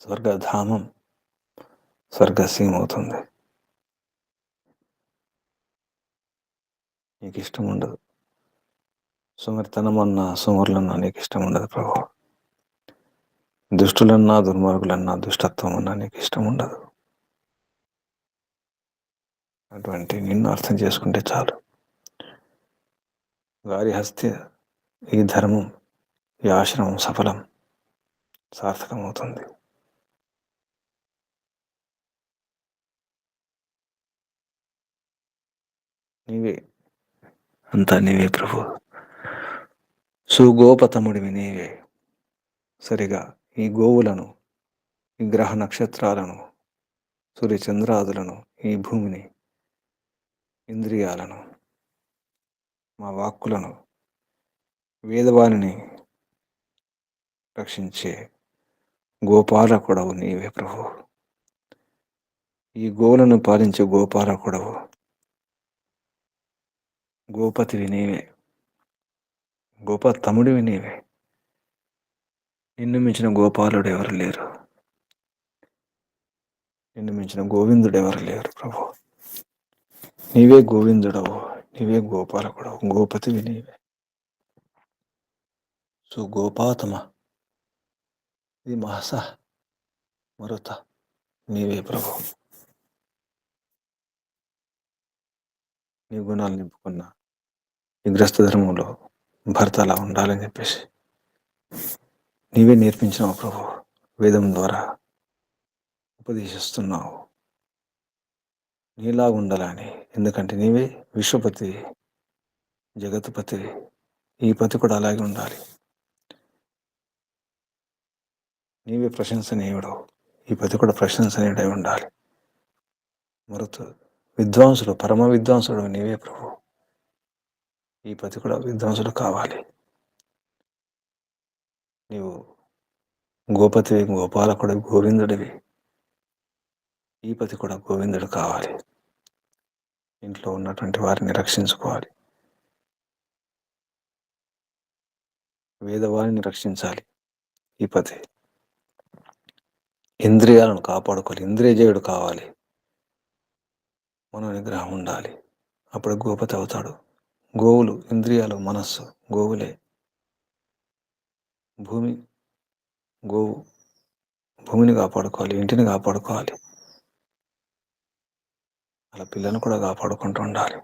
స్వర్గధామం, స్వర్గసీమ అవుతుంది. నీకు ఇష్టం ఉండదు. సుమరితనమన్నా సుమరులన్నా నీకు ఇష్టం ఉండదు ప్రభు. దుష్టులన్నా దుర్మార్గులన్నా దుష్టత్వం అన్నా నీకు ఇష్టం ఉండదు. అటువంటి నిన్ను అర్థం చేసుకుంటే చాలు. వారి హస్తి ఈ ధర్మం, ఈ ఆశ్రమం సఫలం, సార్థకమవుతుంది. నీవే, అంతా నీవే ప్రభు. సుగోపతముడివి నీవే. సరిగా ఈ గోవులను, ఈ గ్రహ నక్షత్రాలను, సూర్యచంద్రాదులను, ఈ భూమిని, ఇంద్రియాలను, మా వాక్కులను, వేదవాణిని రక్షించే గోపాలకుడవు నీవే ప్రభు. ఈ గోవులను పాలించే గోపాలకుడవు, గోపతివి నీవే, గోపతముడివి నీవే. నిన్ను మించిన గోపాలుడు ఎవరు లేరు, నిన్ను మించిన గోవిందుడు ఎవరు లేరు ప్రభు. నీవే గోవిందుడవు, నీవే గోపాలకుడవు, గోపతివి నీవే. సుగోపాతమ ఇది మహస మరుత నీవే ప్రభు. నీ గుణాలు నింపుకున్న ఈ గ్రస్త ధర్మంలో భర్త అలా ఉండాలని చెప్పేసి నీవే నేర్పించినావు ప్రభు. వేదం ద్వారా ఉపదేశిస్తున్నావు నీలా ఉండాలని. ఎందుకంటే నీవే విశ్వపతి, జగత్పతి. ఈ పతి కూడా అలాగే ఉండాలి. నీవే ప్రశంసనీయుడు, ఈ పతి కూడా ప్రశంసనీయుడై ఉండాలి. మరుతు విద్వాంసుడు, పరమ విద్వాంసుడు నీవే ప్రభు. ఈ పతి కూడా విద్వాంసుడు కావాలి. నీవు గోపతివి, గోపాలకుడివి, గోవిందుడివి. ఈ పతి కూడా గోవిందుడు కావాలి. ఇంట్లో ఉన్నటువంటి వారిని రక్షించుకోవాలి. వేదవారిని రక్షించాలి ఈ పతి. ఇంద్రియాలను కాపాడుకోవాలి. ఇంద్రియజయుడు కావాలి. మనో నిగ్రహం ఉండాలి. అప్పుడు గోపతి అవుతాడు. గోవులు, ఇంద్రియాలు, మనస్సు గోవులే. గోవు భూమిని కాపాడుకోవాలి, ఇంటిని కాపాడుకోవాలి. అలా పిల్లలను కూడా కాపాడుకుంటూ ఉండాలి.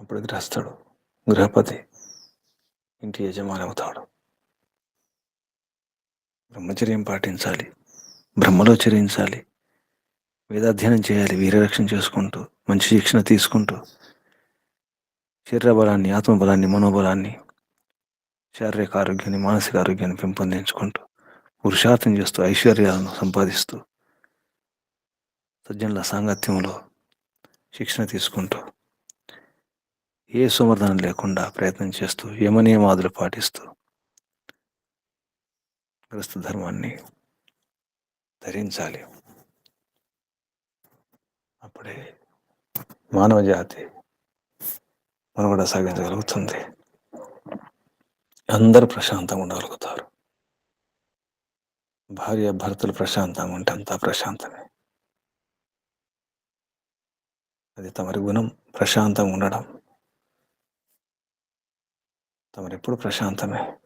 అప్పుడు గ్రస్తుడు, గృహపతి ఇంటి యజమాని అవుతాడు. బ్రహ్మచర్యం పాటించాలి, బ్రహ్మలో చరించాలి, వేదాధ్యయనం చేయాలి, వీరరక్షణ చేసుకుంటూ, మంచి శిక్షణ తీసుకుంటూ, శరీర బలాన్ని, ఆత్మబలాన్ని, మనోబలాన్ని, శారీరక ఆరోగ్యాన్ని, మానసిక ఆరోగ్యాన్ని పెంపొందించుకుంటూ, పురుషార్థం చేస్తూ, ఐశ్వర్యాలను సంపాదిస్తూ, సజ్జనుల సాంగత్యంలో శిక్షణ తీసుకుంటూ, ఏ సోమర్థనం లేకుండా ప్రయత్నం చేస్తూ, యమనియమాదులు పాటిస్తూ గృహస్థ ధర్మాన్ని ధరించాలి. అప్పుడే మానవ జాతి మనుగడ సాగించగలుగుతుంది. అందరూ ప్రశాంతంగా ఉండగలుగుతారు. భార్య భర్తలు ప్రశాంతంగా ఉంటే అంతా ప్రశాంతమే. అది తమరి గుణం, ప్రశాంతంగా ఉండడం. తమరెప్పుడు ప్రశాంతమే.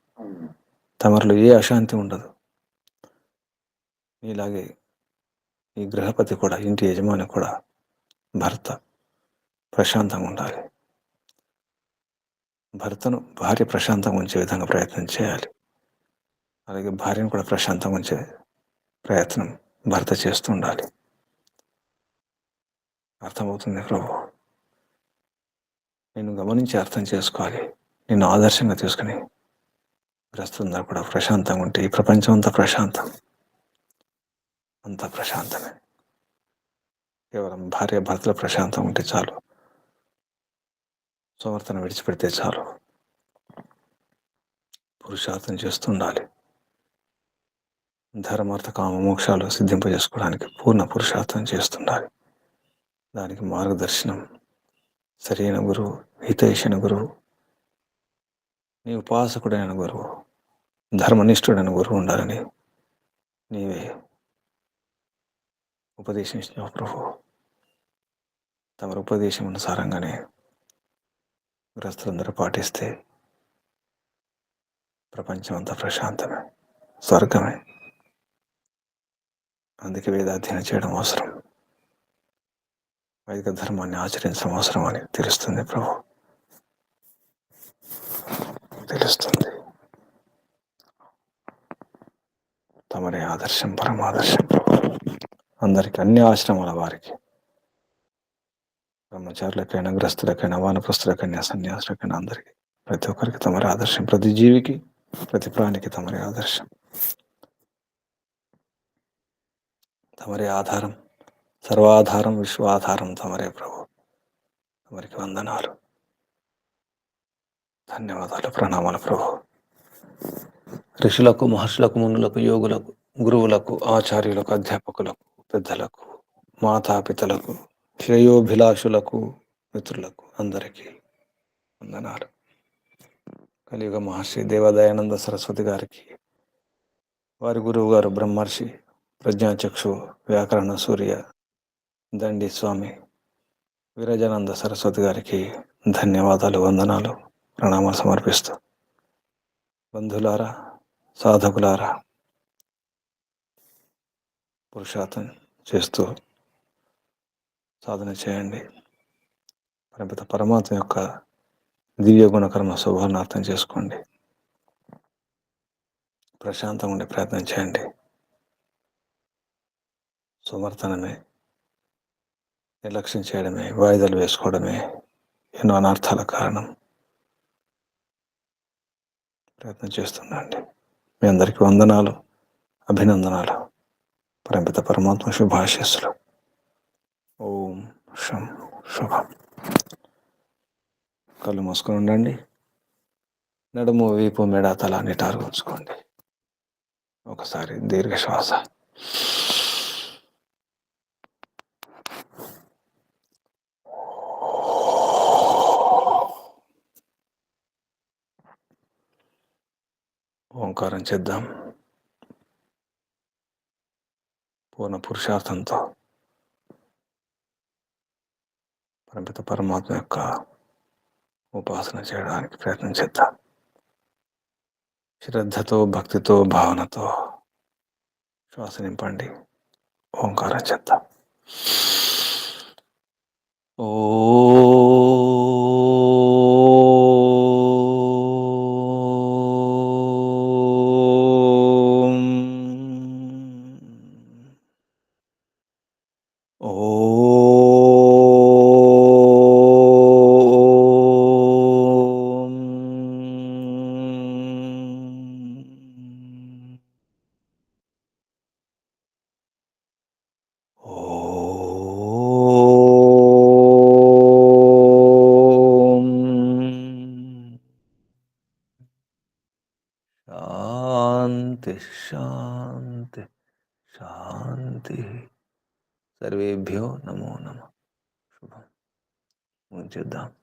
తమరిలో ఏ అశాంతి ఉండదు. ఇలాగే ఈ గృహపతి కూడా, ఇంటి యజమాని కూడా, భర్త ప్రశాంతంగా ఉండాలి. భర్తను భార్య ప్రశాంతంగా ఉంచే విధంగా ప్రయత్నం చేయాలి. అలాగే భార్యను కూడా ప్రశాంతంగా ఉంచే ప్రయత్నం భర్త చేస్తూ ఉండాలి. అర్థమవుతుంది ప్రభు. నేను గమనించి అర్థం చేసుకోవాలి. నిన్ను ఆదర్శంగా తీసుకుని గ్రస్తులందరూ కూడా ప్రశాంతంగా ఉంటే ఈ ప్రపంచం అంతా ప్రశాంతం. అంతా ప్రశాంతమే. కేవలం భార్య భర్తలు ప్రశాంతంగా ఉంటే చాలు. సమర్థన విడిచిపెడితే చాలు. పురుషార్థం చేస్తుండాలి. ధర్మార్థ కామ మోక్షాలు సిద్ధింపజేసుకోవడానికి పూర్ణ పురుషార్థం చేస్తుండాలి. దానికి మార్గదర్శనం సరైన గురువు, హితైషిణ గురువు, నీ ఉపాసకుడైన గురువు, ధర్మనిష్ఠుడైన గురువు ఉండాలని నీవే ఉపదేశించిన ప్రభు. తమ ఉపదేశం అనుసారంగానే గ్రస్తులందరూ పాటిస్తే ప్రపంచం అంతా ప్రశాంతమే, స్వర్గమే. అందుకే వేదాధ్యయనం చేయడం అవసరం. వైదిక ధర్మాన్ని ఆచరించడం అవసరం అని తెలుస్తుంది ప్రభు. తెలుస్తుంది. తమరే ఆదర్శం, పరమాదర్శం ప్రభు. అందరికీ, అన్ని ఆశ్రమాల వారికి, బ్రహ్మచారులకైనా, గ్రస్తులకైనా, వానప్రస్తులకైనా, సన్యాసులకైనా అందరికీ, ప్రతి ఒక్కరికి తమరే ఆదర్శం. ప్రతి జీవికి, ప్రతి ప్రాణికి తమరే ఆదర్శం. తమరే ఆధారం, సర్వాధారం, విశ్వాధారం తమరే ప్రభు. తమరికి వందనాలు, ధన్యవాదాలు, ప్రణామాలు ప్రభు. ఋషులకు, మహర్షులకు, మునులకు, యోగులకు, గురువులకు, ఆచార్యులకు, అధ్యాపకులకు, పెద్దలకు, మాతాపితలకు, శ్రేయోభిలాషులకు, మిత్రులకు అందరికీ వందనాలు. కలియుగ మహర్షి దేవదయానంద సరస్వతి గారికి, వారి గురువు గారు బ్రహ్మర్షి ప్రజ్ఞాచక్షు వ్యాకరణ సూర్య దండి స్వామి విరజానంద సరస్వతి గారికి ధన్యవాదాలు, వందనాలు, ప్రణామాలు సమర్పిస్తూ, బంధువులారా, సాధకులారా, పురుషార్థం చేస్తూ సాధన చేయండి. పరమపిత పరమాత్మ యొక్క దివ్య గుణకర్మ శుభాన్ని అర్థం చేసుకోండి. ప్రశాంతంగా ఉండే ప్రయత్నం చేయండి. సమర్థనమే, నిర్లక్ష్యం చేయడమే, వాయిదాలు వేసుకోవడమే ఎన్నో అనర్థాల కారణం. ప్రయత్నం చేస్తుండండి. మీ అందరికీ వందనాలు, అభినందనాలు. పరమపిత పరమాత్మ శుభాశీస్సులు. ఓం శుభం. కళ్ళు మూసుకొని ఉండండి. నడుము, వీపు, మెడ, తల నిటారు ఉంచుకోండి. ఒకసారి దీర్ఘ శ్వాస. ఓంకారం చేద్దాం. పూర్ణ పురుషార్థంతో పరమిత పరమాత్మ యొక్క ఉపాసన చేయడానికి ప్రయత్నం చేద్దాం. శ్రద్ధతో, భక్తితో, భావనతో శ్వాస నింపండి. ఓంకారం చేద్దాం. శాంతి శాంతి శాంతి. సర్వేభ్యో నమో నమః. శుభం. చేద్దాం.